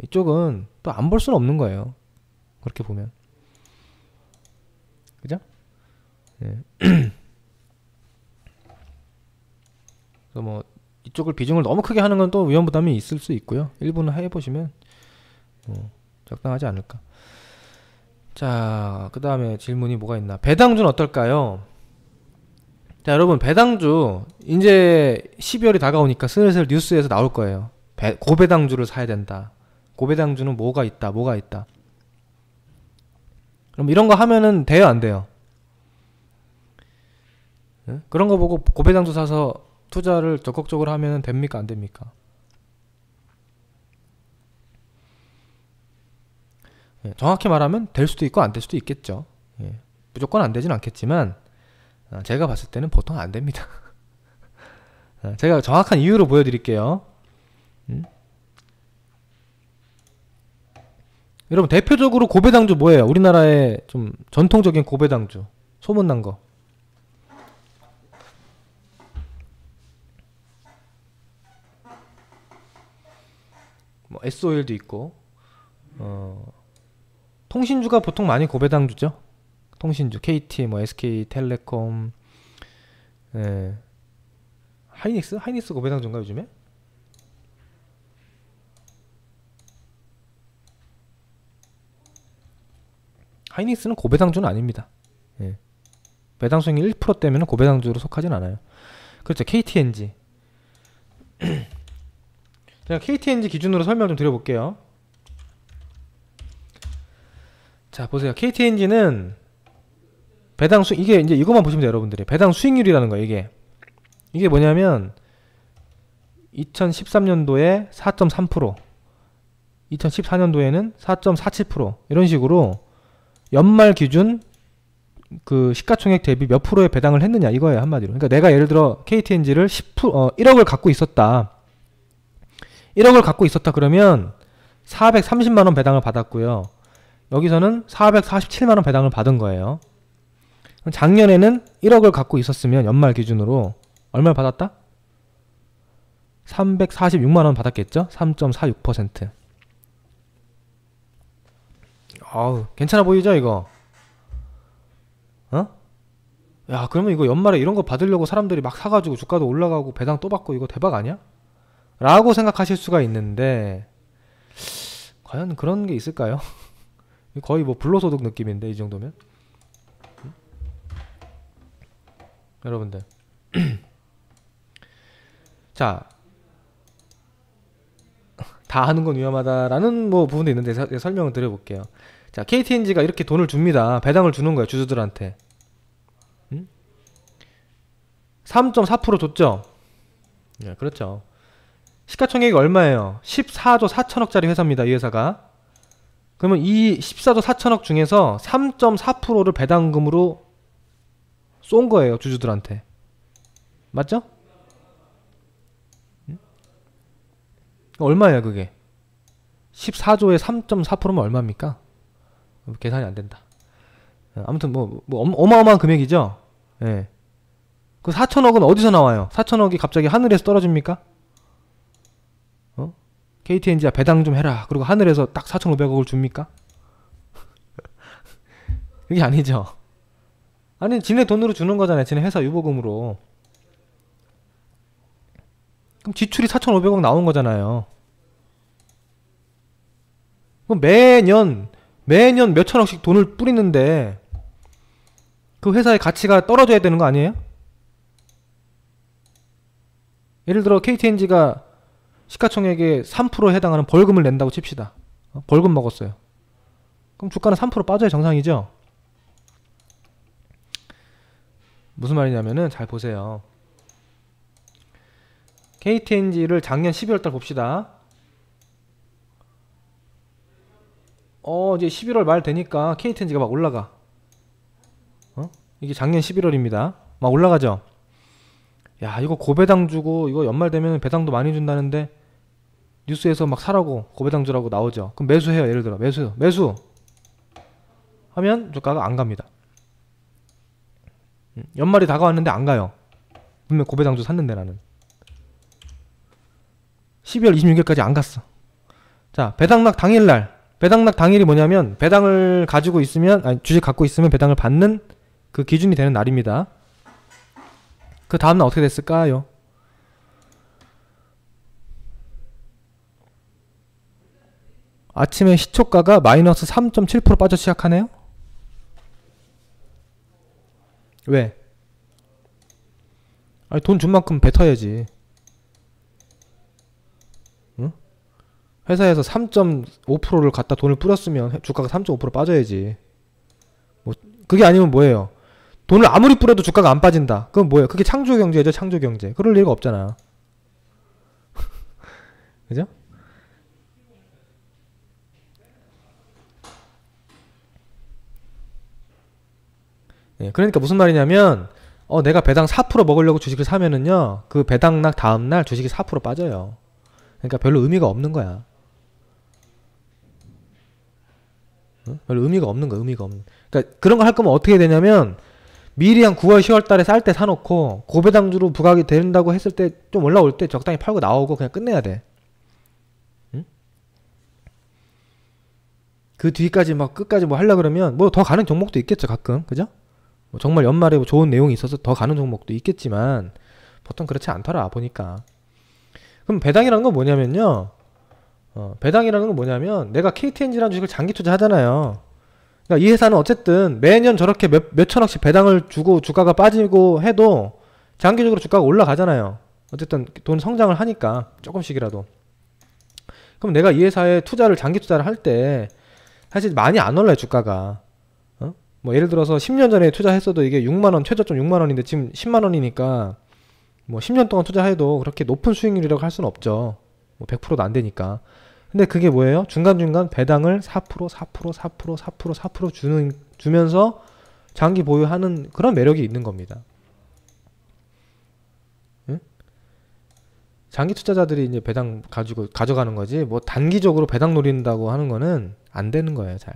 Speaker 1: 이쪽은 또 안 볼 수는 없는 거예요. 그렇게 보면. 그죠? 예. 그래서 뭐 이쪽을 비중을 너무 크게 하는 건 또 위험 부담이 있을 수 있고요. 일부는 해보시면 적당하지 않을까. 자, 그 다음에 질문이 뭐가 있나. 배당주는 어떨까요? 자, 여러분, 배당주 이제 12월이 다가오니까 슬슬 뉴스에서 나올 거예요. 고배당주를 사야 된다. 고배당주는 뭐가 있다, 뭐가 있다. 그럼 이런 거 하면은 돼요, 안 돼요? 그런 거 보고 고배당주 사서 투자를 적극적으로 하면 됩니까, 안 됩니까? 정확히 말하면 될 수도 있고 안 될 수도 있겠죠. 무조건 안 되진 않겠지만 제가 봤을 때는 보통 안 됩니다. 제가 정확한 이유로 보여드릴게요. 여러분, 대표적으로 고배당주 뭐예요? 우리나라의 좀 전통적인 고배당주 소문난 거. 뭐 SOL도 있고, 통신주가 보통 많이 고배당주죠. 통신주, KT, 뭐 SK텔레콤, 예. 하이닉스? 하이닉스 고배당주인가 요즘에? 하이닉스는 고배당주는 아닙니다. 예. 배당 수익이 1%대면 고배당주로 속하진 않아요. 그렇죠. KTNG. 제가 KTNG 기준으로 설명 좀 드려볼게요. 자, 보세요. KTNG는 배당 수 이게 이제 이것만 보시면 돼요, 여러분들이. 배당 수익률이라는 거예요, 이게. 이게 뭐냐면 2013년도에 4.3%, 2014년도에는 4.47% 이런 식으로 연말 기준 그 시가총액 대비 몇 프로의 배당을 했느냐 이거예요, 한마디로. 그러니까 내가 예를 들어 KTNG를 1억을 갖고 있었다. 1억을 갖고 있었다 그러면 430만원 배당을 받았고요. 여기서는 447만원 배당을 받은 거예요. 작년에는 1억을 갖고 있었으면 연말 기준으로 얼마를 받았다? 346만원 받았겠죠? 3.46%. 아우, 괜찮아 보이죠 이거? 어? 야, 그러면 이거 연말에 이런 거 받으려고 사람들이 막 사가지고 주가도 올라가고 배당 또 받고 이거 대박 아니야? 라고 생각하실 수가 있는데 과연 그런 게 있을까요? 거의 뭐 불로소득 느낌인데 이 정도면? 여러분들 자, 다 하는 건 위험하다라는 뭐 부분도 있는데 설명을 드려볼게요. 자, KTNG가 이렇게 돈을 줍니다. 배당을 주는 거예요, 주주들한테. 3.4% 줬죠? 예, 그렇죠. 시가총액이 얼마예요? 14조 4천억짜리 회사입니다, 이 회사가. 그러면 이 14조 4천억 중에서 3.4%를 배당금으로 쏜 거예요, 주주들한테. 맞죠? 얼마예요, 그게? 14조에 3.4%면 얼마입니까? 계산이 안 된다. 아무튼 뭐 어마어마한 금액이죠? 예. 그 4천억은 어디서 나와요? 4천억이 갑자기 하늘에서 떨어집니까? KTNG야 배당 좀 해라. 그리고 하늘에서 딱 4,500억을 줍니까? 그게 아니죠. 아니, 지네 돈으로 주는 거잖아요. 지네 회사 유보금으로. 그럼 지출이 4,500억 나온 거잖아요. 그럼 매년 몇천억씩 돈을 뿌리는데 그 회사의 가치가 떨어져야 되는 거 아니에요? 예를 들어 KTNG가 시가총액의 3%에 해당하는 벌금을 낸다고 칩시다. 벌금 먹었어요. 그럼 주가는 3% 빠져야 정상이죠? 무슨 말이냐면은 잘 보세요. KTNG를 작년 12월달 봅시다. 이제 11월 말 되니까 KTNG가 막 올라가. 이게 작년 11월입니다. 막 올라가죠? 야, 이거 고배당 주고 이거 연말 되면 배당도 많이 준다는데 뉴스에서 막 사라고 고배당 주라고 나오죠. 그럼 매수해요. 예를 들어 매수 하면 주가가 안 갑니다. 연말이 다가왔는데 안 가요. 분명 고배당 주 샀는데 나는 12월 26일까지 안 갔어. 자, 배당락 당일날, 배당락 당일이 뭐냐면 배당을 가지고 있으면, 아니 주식 갖고 있으면 배당을 받는 그 기준이 되는 날입니다. 그 다음날 어떻게 됐을까요? 아침에 시초가가 마이너스 3.7% 빠져 시작하네요? 왜? 아니, 돈 준 만큼 뱉어야지. 응? 회사에서 3.5%를 갖다 돈을 뿌렸으면 주가가 3.5% 빠져야지. 뭐 그게 아니면 뭐예요? 돈을 아무리 뿌려도 주가가 안 빠진다. 그건 뭐예요? 그게 창조경제죠, 창조경제. 그럴 리가 없잖아. 그죠? 예, 그러니까 무슨 말이냐면 내가 배당 4% 먹으려고 주식을 사면은요, 그 배당락 다음날 주식이 4% 빠져요. 그러니까 별로 의미가 없는 거야. 응? 별로 의미가 없는 거야, 의미가 없는. 그러니까 그런 거 할 거면 어떻게 되냐면 미리 한 9월 10월 달에 쌀 때 사놓고 고배당주로 부각이 된다고 했을 때 좀 올라올 때 적당히 팔고 나오고 그냥 끝내야 돼. 응? 그 뒤까지 막 끝까지 뭐 하려 그러면 뭐 더 가는 종목도 있겠죠, 가끔. 그죠? 뭐 정말 연말에 뭐 좋은 내용이 있어서 더 가는 종목도 있겠지만 보통 그렇지 않더라 보니까. 그럼 배당이라는 건 뭐냐면요. 배당이라는 건 뭐냐면 내가 KTNG라는 주식을 장기 투자하잖아요. 그러니까 이 회사는 어쨌든 매년 저렇게 몇 천억씩 배당을 주고 주가가 빠지고 해도 장기적으로 주가가 올라가잖아요. 어쨌든 돈 성장을 하니까 조금씩이라도. 그럼 내가 이 회사에 투자를 장기 투자를 할 때 사실 많이 안 올라요, 주가가. 뭐 예를 들어서 10년 전에 투자했어도 이게 6만원, 최저점 6만원인데 지금 10만원이니까 뭐 10년 동안 투자해도 그렇게 높은 수익률이라고 할 수는 없죠. 뭐 100%도 안 되니까. 근데 그게 뭐예요? 중간중간 배당을 4%, 4%, 4%, 4%, 4% 주면서 장기 보유하는 그런 매력이 있는 겁니다. 응? 장기 투자자들이 이제 배당 가져가는 거지, 뭐 단기적으로 배당 노린다고 하는 거는 안 되는 거예요, 잘.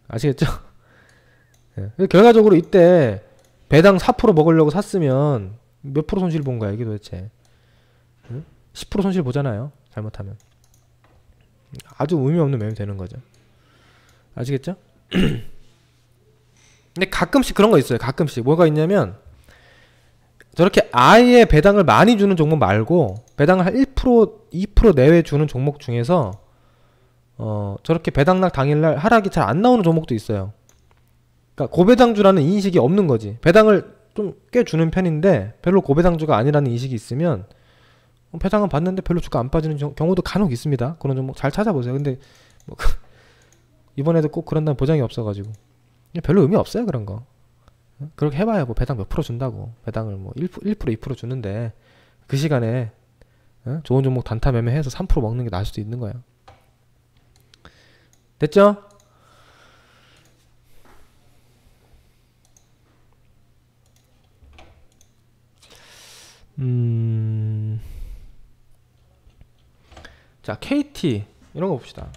Speaker 1: 아시겠죠? 네. 결과적으로 이때 배당 4% 먹으려고 샀으면 몇 프로 손실 본 거야, 이게 도대체. 응? 10% 손실 보잖아요, 잘못하면. 아주 의미 없는 매매 되는 거죠. 아시겠죠? 근데 가끔씩 그런 거 있어요. 가끔씩 뭐가 있냐면 저렇게 아예 배당을 많이 주는 종목 말고 배당을 한 1%, 2% 내외 주는 종목 중에서 저렇게 배당락 당일날 하락이 잘 안 나오는 종목도 있어요. 그러니까 고배당주라는 인식이 없는 거지. 배당을 좀 꽤 주는 편인데 별로 고배당주가 아니라는 인식이 있으면 배당은 받는데 별로 주가 안 빠지는 경우도 간혹 있습니다. 그런 종목 잘 찾아보세요. 근데 뭐 이번에도 꼭 그런다는 보장이 없어가지고 별로 의미 없어요, 그런 거. 그렇게 해봐야 뭐 배당 몇 프로 준다고. 배당을 뭐 1%, 2% 주는데 그 시간에 좋은 종목 단타 매매해서 3% 먹는 게 나을 수도 있는 거야. 됐죠? 자, KT 이런 거 봅시다.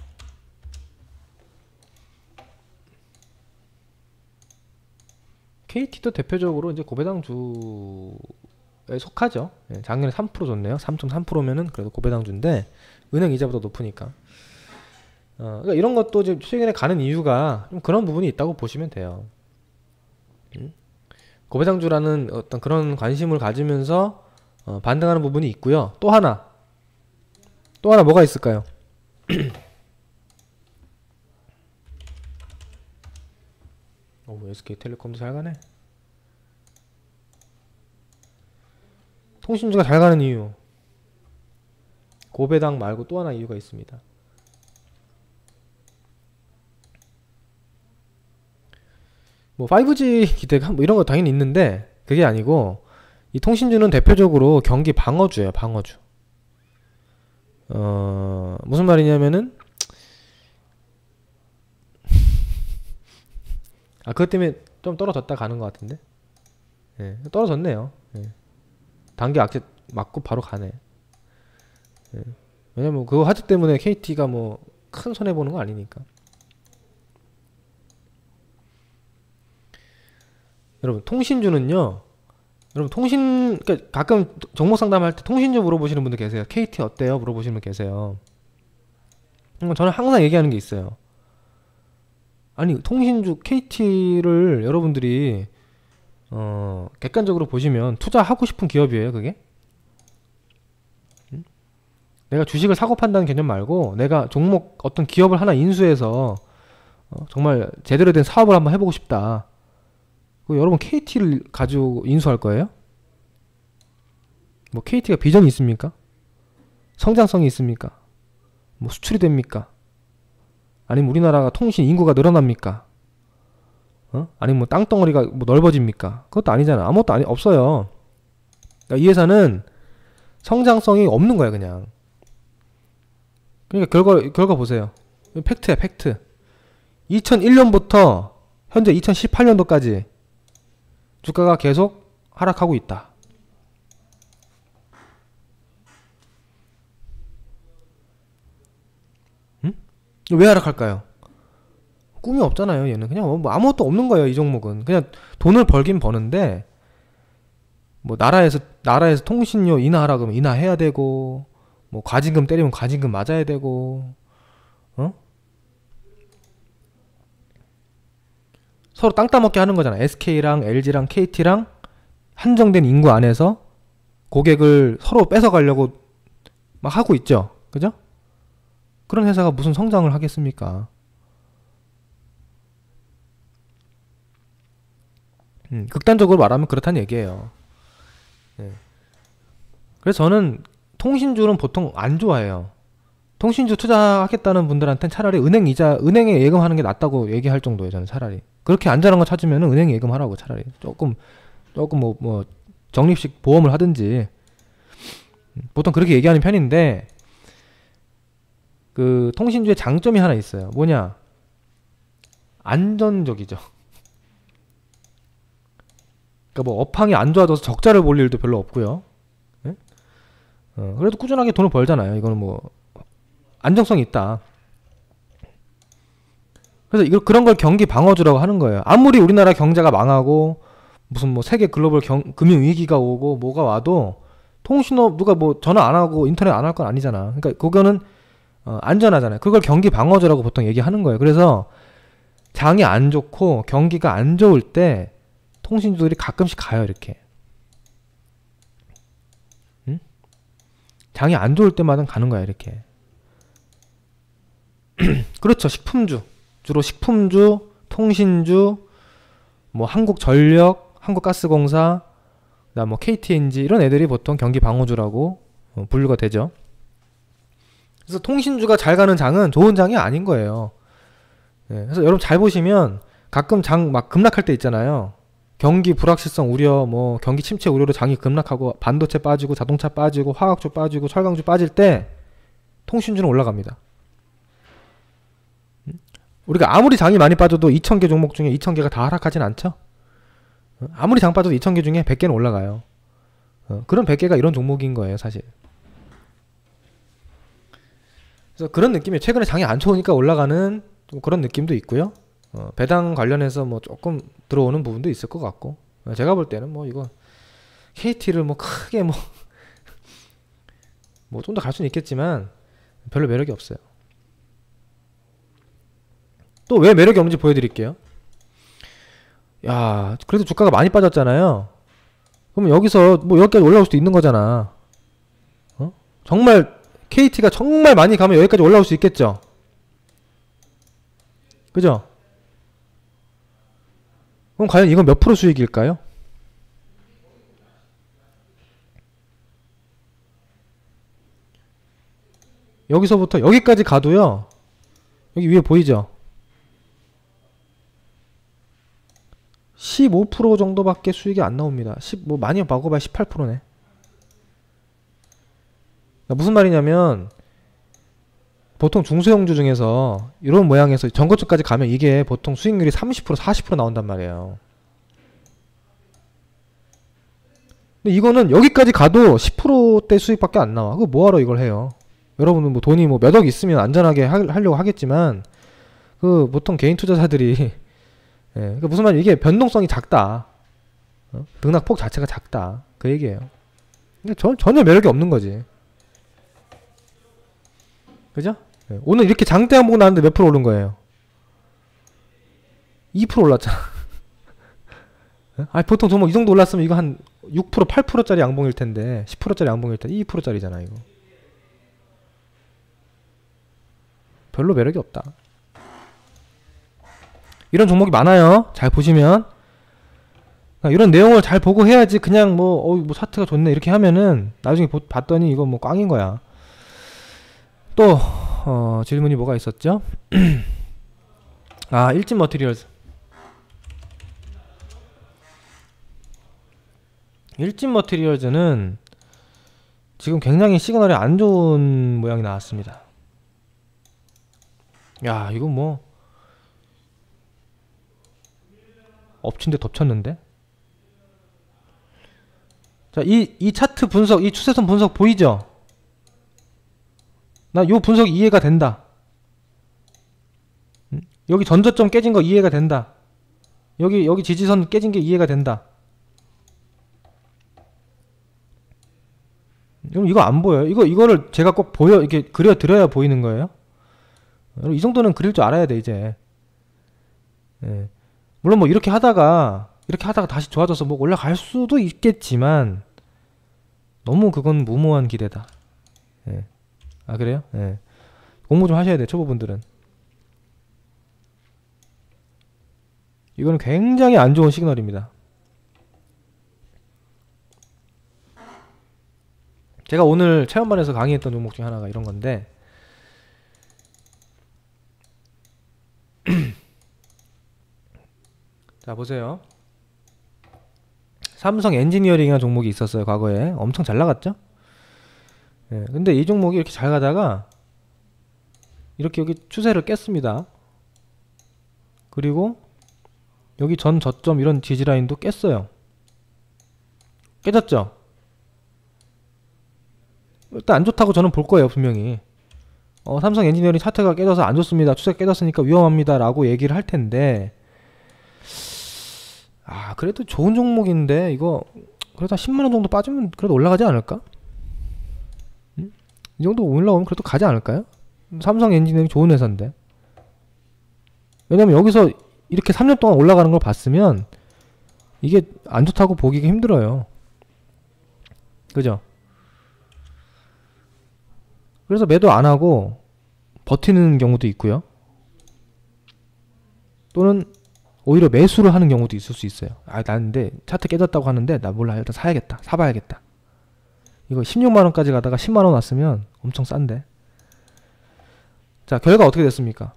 Speaker 1: KT도 대표적으로 이제 고배당주에 속하죠. 예, 작년에 3% 줬네요. 3.3%면은 그래도 고배당주인데 은행 이자보다 높으니까. 그러니까 이런 것도 이제 최근에 가는 이유가 좀 그런 부분이 있다고 보시면 돼요. 고배당주라는 어떤 그런 관심을 가지면서 반등하는 부분이 있고요. 또 하나 뭐가 있을까요? SK텔레콤도 잘 가네. 통신주가 잘 가는 이유, 고배당 말고 또 하나 이유가 있습니다. 뭐 5G 기대가 뭐 이런 거 당연히 있는데 그게 아니고 이 통신주는 대표적으로 경기 방어주예요. 방어주. 무슨 말이냐면은 그것 때문에 좀 떨어졌다 가는 것 같은데. 예, 떨어졌네요. 예. 단기 악재 맞고 바로 가네. 예. 왜냐면 그 화재 때문에 KT가 뭐 큰 손해 보는 거 아니니까. 여러분 통신주는요. 여러분 그러니까 가끔 종목 상담할 때 통신주 물어보시는 분들 계세요. KT 어때요? 물어보시는 분 계세요. 저는 항상 얘기하는 게 있어요. 아니 통신주 KT를 여러분들이 객관적으로 보시면 투자하고 싶은 기업이에요, 그게? 내가 주식을 사고 판다는 개념 말고 내가 종목 어떤 기업을 하나 인수해서 정말 제대로 된 사업을 한번 해보고 싶다. 여러분 KT를 가지고 인수할 거예요? 뭐 KT가 비전이 있습니까? 성장성이 있습니까? 뭐 수출이 됩니까? 아니면 우리나라가 통신 인구가 늘어납니까? 아니면 뭐 땅덩어리가 뭐 넓어집니까? 그것도 아니잖아. 아무것도 없어요. 그러니까 이 회사는 성장성이 없는 거야, 그냥. 그러니까 결과 보세요. 팩트야, 팩트. 2001년부터 현재 2018년도까지 주가가 계속 하락하고 있다. 왜 하락할까요? 꿈이 없잖아요, 얘는. 그냥 뭐 아무것도 없는 거예요, 이 종목은. 그냥 돈을 벌긴 버는데, 뭐 나라에서 통신료 인하하라 그러면 인하해야 되고, 뭐 과징금 때리면 과징금 맞아야 되고, 서로 땅 따먹게 하는 거잖아. SK랑 LG랑 KT랑 한정된 인구 안에서 고객을 서로 뺏어가려고 막 하고 있죠. 그죠? 그런 회사가 무슨 성장을 하겠습니까? 극단적으로 말하면 그렇다는 얘기예요. 네. 그래서 저는 통신주는 보통 안 좋아해요. 통신주 투자하겠다는 분들한테는 차라리 은행에 예금하는 게 낫다고 얘기할 정도예요. 저는 차라리 그렇게 안전한 거 찾으면 은행에 예금하라고. 차라리 조금 뭐 적립식 보험을 하든지. 보통 그렇게 얘기하는 편인데, 그 통신주의 장점이 하나 있어요. 뭐냐? 안전적이죠. 그러니까 뭐 업황이 안 좋아져서 적자를 볼 일도 별로 없고요. 네? 그래도 꾸준하게 돈을 벌잖아요. 이거는 뭐 안정성이 있다. 그래서 그런 걸 경기 방어주라고 하는 거예요. 아무리 우리나라 경제가 망하고 무슨 뭐 세계 글로벌 금융 위기가 오고 뭐가 와도 통신업 누가 뭐 전화 안 하고 인터넷 안 할 건 아니잖아. 그러니까 그거는 안전하잖아요. 그걸 경기 방어주라고 보통 얘기하는 거예요. 그래서 장이 안 좋고 경기가 안 좋을 때 통신주들이 가끔씩 가요. 이렇게. 응? 장이 안 좋을 때마다 가는 거야. 이렇게. 그렇죠. 식품주. 주로 식품주, 통신주, 뭐 한국전력, 한국가스공사, 그다음 뭐 KTNG 이런 애들이 보통 경기 방어주라고 분류가 되죠. 그래서 통신주가 잘 가는 장은 좋은 장이 아닌 거예요. 네, 그래서 여러분 잘 보시면 가끔 장 막 급락할 때 있잖아요. 경기 불확실성 우려, 뭐 경기 침체 우려로 장이 급락하고 반도체 빠지고 자동차 빠지고 화학주 빠지고 철강주 빠질 때 통신주는 올라갑니다. 우리가 아무리 장이 많이 빠져도 2000개 종목 중에 2000개가 다 하락하진 않죠. 아무리 장 빠져도 2000개 중에 100개는 올라가요. 그런 100개가 이런 종목인 거예요, 사실. 그래서 그런 느낌이에요. 최근에 장이 안 좋으니까 올라가는 좀 그런 느낌도 있고요. 배당 관련해서 뭐 조금 들어오는 부분도 있을 것 같고. 제가 볼 때는 뭐 이거 KT를 뭐 크게 뭐 좀 더 갈 수는 있겠지만 별로 매력이 없어요. 또 왜 매력이 없는지 보여드릴게요. 야, 그래도 주가가 많이 빠졌잖아요. 그럼 여기서 뭐 여기까지 올라올 수도 있는 거잖아. 정말 KT가 정말 많이 가면 여기까지 올라올 수 있겠죠. 그죠? 그럼 과연 이건 몇 프로 수익일까요? 여기서부터 여기까지 가도요. 여기 위에 보이죠? 15% 정도밖에 수익이 안 나옵니다. 뭐 많이 먹어봐야 18%네. 무슨 말이냐면 보통 중소형주 중에서 이런 모양에서 전고점까지 가면 이게 보통 수익률이 30% 40% 나온단 말이에요. 근데 이거는 여기까지 가도 10%대 수익밖에 안 나와. 그거 뭐하러 이걸 해요? 여러분은 뭐 돈이 뭐 몇 억 있으면 안전하게 하려고 하겠지만 그 보통 개인 투자자들이 예, 그러니까 무슨 말이야, 이게 변동성이 작다. 등락폭 자체가 작다. 그 얘기예요. 그러니까 전혀 매력이 없는 거지. 그죠? 예, 오늘 이렇게 장대 항목 나왔는데 몇 프로 오른 거예요? 2% 올랐잖아. 아, 보통 종목 이 정도 올랐으면 이거 한 6%, 8%짜리 양봉일 텐데 10%짜리 양봉일 텐데 2%짜리잖아 이거. 별로 매력이 없다. 이런 종목이 많아요. 잘 보시면. 이런 내용을 잘 보고 해야지 그냥 뭐 차트가 좋네 이렇게 하면은 나중에 봤더니 이거 뭐 꽝인 거야. 또 질문이 뭐가 있었죠? 아, 일진 머티리얼즈. 일진 머티리얼즈는 지금 굉장히 시그널이 안 좋은 모양이 나왔습니다. 야, 이거 뭐 엎친데 덮쳤는데? 자, 이 차트 분석, 이 추세선 분석 보이죠? 나 요 분석 이해가 된다. 여기 전저점 깨진 거 이해가 된다. 여기 지지선 깨진 게 이해가 된다. 그럼 이거 안 보여요? 이거를 제가 꼭 이렇게 그려드려야 보이는 거예요? 이 정도는 그릴 줄 알아야 돼, 이제. 예. 물론 뭐 이렇게 하다가 다시 좋아져서 뭐 올라갈 수도 있겠지만 너무 그건 무모한 기대다. 예. 아 그래요? 예. 공부 좀 하셔야 돼요, 초보분들은. 이거는 굉장히 안 좋은 시그널입니다. 제가 오늘 체험반에서 강의했던 종목 중에 하나가 이런 건데, 자 보세요. 삼성 엔지니어링이라는 종목이 있었어요. 과거에 엄청 잘 나갔죠. 예, 근데 이 종목이 이렇게 잘 가다가 이렇게 여기 추세를 깼습니다. 그리고 여기 전 저점 이런 지지라인도 깼어요. 깨졌죠. 일단 안 좋다고 저는 볼 거예요, 분명히. 삼성 엔지니어링 차트가 깨져서 안 좋습니다, 추세가 깨졌으니까 위험합니다 라고 얘기를 할 텐데, 그래도 좋은 종목인데 이거 그래도 한 10만원 정도 빠지면 그래도 올라가지 않을까? 이 정도 올라오면 그래도 가지 않을까요? 삼성 엔지니어링 좋은 회사인데. 왜냐면 여기서 이렇게 3년 동안 올라가는 걸 봤으면 이게 안 좋다고 보기가 힘들어요. 그죠? 그래서 매도 안 하고 버티는 경우도 있고요. 또는 오히려 매수를 하는 경우도 있을 수 있어요. 난 근데 차트 깨졌다고 하는데 나 몰라, 일단 사야겠다, 사봐야겠다. 이거 16만원까지 가다가 10만원 왔으면 엄청 싼데. 자, 결과 어떻게 됐습니까?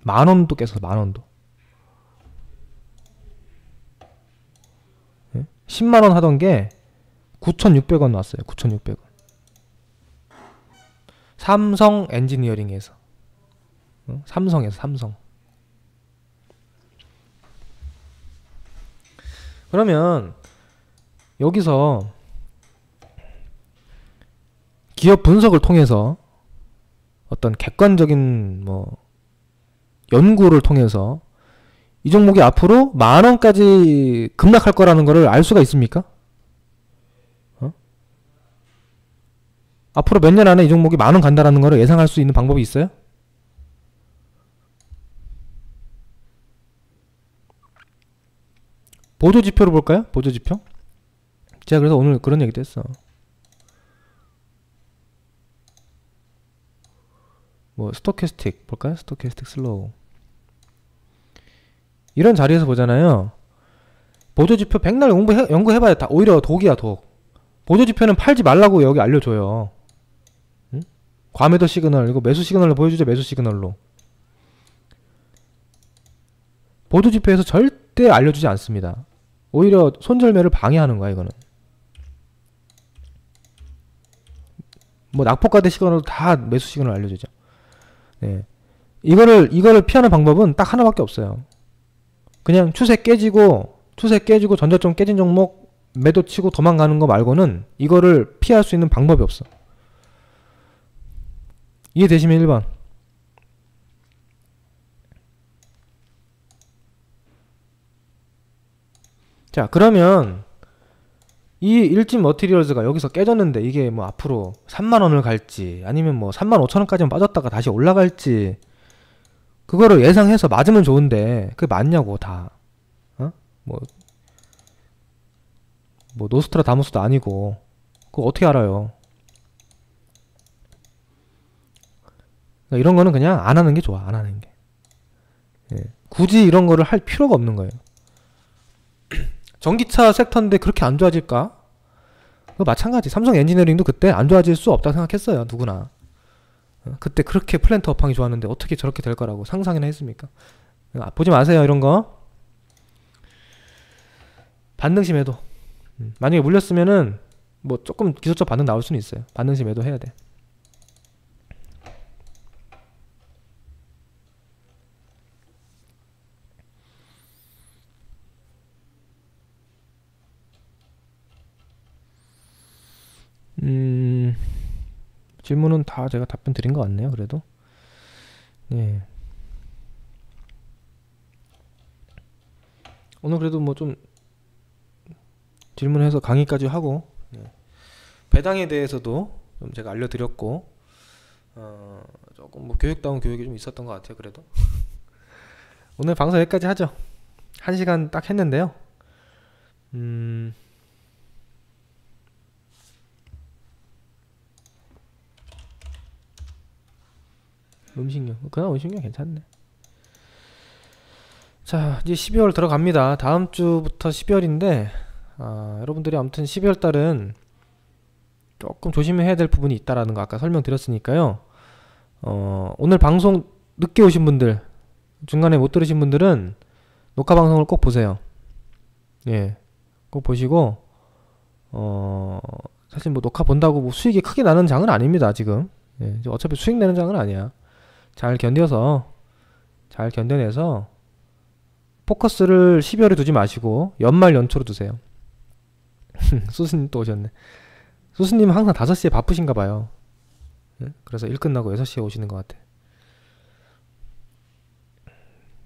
Speaker 1: 만원도 깼어, 만원도. 10만원 하던 게 9,600원 왔어요. 9,600원. 삼성 엔지니어링에서. 삼성에서, 삼성. 그러면 여기서 기업 분석을 통해서 어떤 객관적인 연구를 통해서 이 종목이 앞으로 만원까지 급락할 거라는 거를 알 수가 있습니까? 앞으로 몇 년 안에 이 종목이 만원 간다라는 거를 예상할 수 있는 방법이 있어요? 보조지표를 볼까요? 보조지표? 제가 그래서 오늘 그런 얘기도 했어. 스토캐스틱 볼까요? 스토캐스틱 슬로우. 이런 자리에서 보잖아요. 보조지표 백날 연구해봐야 다 오히려 독이야, 독. 보조지표는 팔지 말라고 여기 알려줘요. 응? 과매도 시그널, 이거 매수 시그널로 보여주죠, 매수 시그널로. 보조지표에서 절대 알려주지 않습니다. 오히려 손절매를 방해하는 거야, 이거는. 낙폭과대 시그널도 다 매수 시그널 알려주죠. 네. 이거를 피하는 방법은 딱 하나밖에 없어요. 그냥 추세 깨지고 전저점 깨진 종목 매도 치고 도망가는 거 말고는 이거를 피할 수 있는 방법이 없어. 이해되시면 1번. 자, 그러면 이 일진 머티리얼즈가 여기서 깨졌는데 이게 앞으로 3만원을 갈지 아니면 35,000원까지만 빠졌다가 다시 올라갈지 그거를 예상해서 맞으면 좋은데 그게 맞냐고. 다 노스트라다무스도 아니고 그거 어떻게 알아요. 그러니까 이런 거는 그냥 안 하는 게 좋아. 안 하는 게. 굳이 이런 거를 할 필요가 없는 거예요. 전기차 섹터인데 그렇게 안 좋아질까? 그거 마찬가지. 삼성 엔지니어링도 그때 안 좋아질 수 없다고 생각했어요. 누구나. 그때 그렇게 플랜트 업황이 좋았는데 어떻게 저렇게 될 거라고 상상이나 했습니까? 보지 마세요, 이런 거. 반등심해도. 만약에 물렸으면은 조금 기술적 반등 나올 수는 있어요. 반등심해도 해야 돼. 질문은 다 제가 답변 드린 것 같네요, 그래도. 네. 오늘 그래도 좀 질문해서 강의까지 하고, 예. 배당에 대해서도 좀 제가 알려드렸고, 조금 뭐 교육다운 교육이 좀 있었던 것 같아요. 그래도 오늘 방송 여기까지 하죠. 1시간 딱 했는데요. 음식료, 그냥 음식료 괜찮네. 자, 이제 12월 들어갑니다. 다음 주부터 12월인데 여러분들이 아무튼 12월 달은 조금 조심해야 될 부분이 있다라는 거 아까 설명드렸으니까요. 오늘 방송 늦게 오신 분들, 중간에 못 들으신 분들은 녹화 방송을 꼭 보세요. 예, 꼭 보시고 사실 뭐 녹화 본다고 뭐 수익이 크게 나는 장은 아닙니다. 지금 예, 어차피 수익 내는 장은 아니야. 잘 견뎌내서 포커스를 12월에 두지 마시고 연말 연초로 두세요. 수수님 또 오셨네. 수수님 항상 5시에 바쁘신가 봐요. 예? 그래서 일 끝나고 6시에 오시는 것 같아.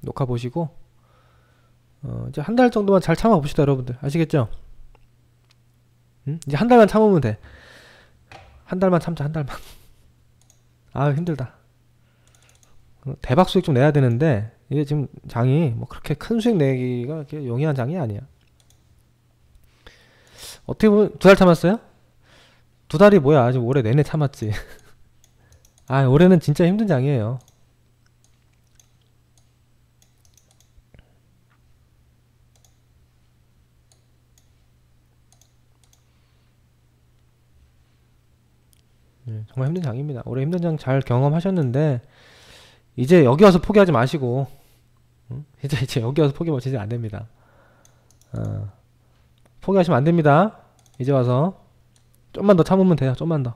Speaker 1: 녹화 보시고 이제 한 달 정도만 잘 참아 봅시다. 여러분들 아시겠죠? 이제 한 달만 참으면 돼. 한 달만 참자. 한 달만. 아 힘들다. 대박 수익 좀 내야 되는데 이게 지금 장이 뭐 그렇게 큰 수익 내기가 그렇게 용이한 장이 아니야. 어떻게 보면 2달 참았어요? 2달이 뭐야. 아직 올해 내내 참았지. 아 올해는 진짜 힘든 장이에요. 정말 힘든 장입니다. 올해 힘든 장 잘 경험하셨는데 이제 여기 와서 포기하지 마시고 이제 여기 와서 포기하면 진짜 안됩니다. 포기하시면 안됩니다. 이제 와서 좀만 더 참으면 돼요. 좀만 더.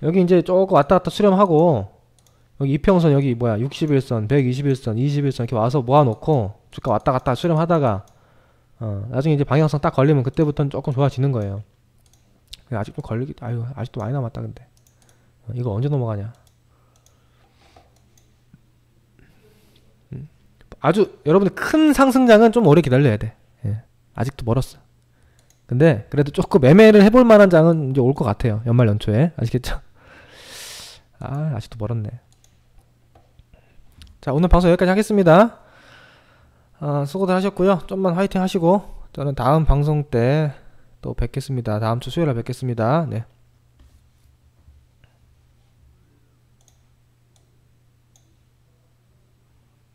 Speaker 1: 여기 이제 조금 왔다갔다 수렴하고 여기 이평선 여기 뭐야 61선 121선 21선 이렇게 와서 모아놓고 주가 왔다갔다 수렴하다가 나중에 이제 방향성 딱 걸리면 그때부터는 조금 좋아지는 거예요. 아직 좀 걸리기 아직도 많이 남았다. 근데 이거 언제 넘어가냐. 아주 여러분들 큰 상승장은 좀 오래 기다려야 돼. 예. 아직도 멀었어. 근데 그래도 조금 매매를 해볼 만한 장은 이제 올 것 같아요. 연말 연초에. 아시겠죠? 아직도 멀었네. 자, 오늘 방송 여기까지 하겠습니다. 수고들 하셨고요. 좀만 화이팅 하시고 저는 다음 방송 때 또 뵙겠습니다. 다음 주 수요일에 뵙겠습니다. 네.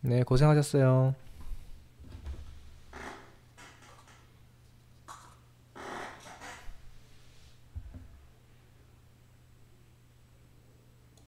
Speaker 1: 네, 고생하셨어요.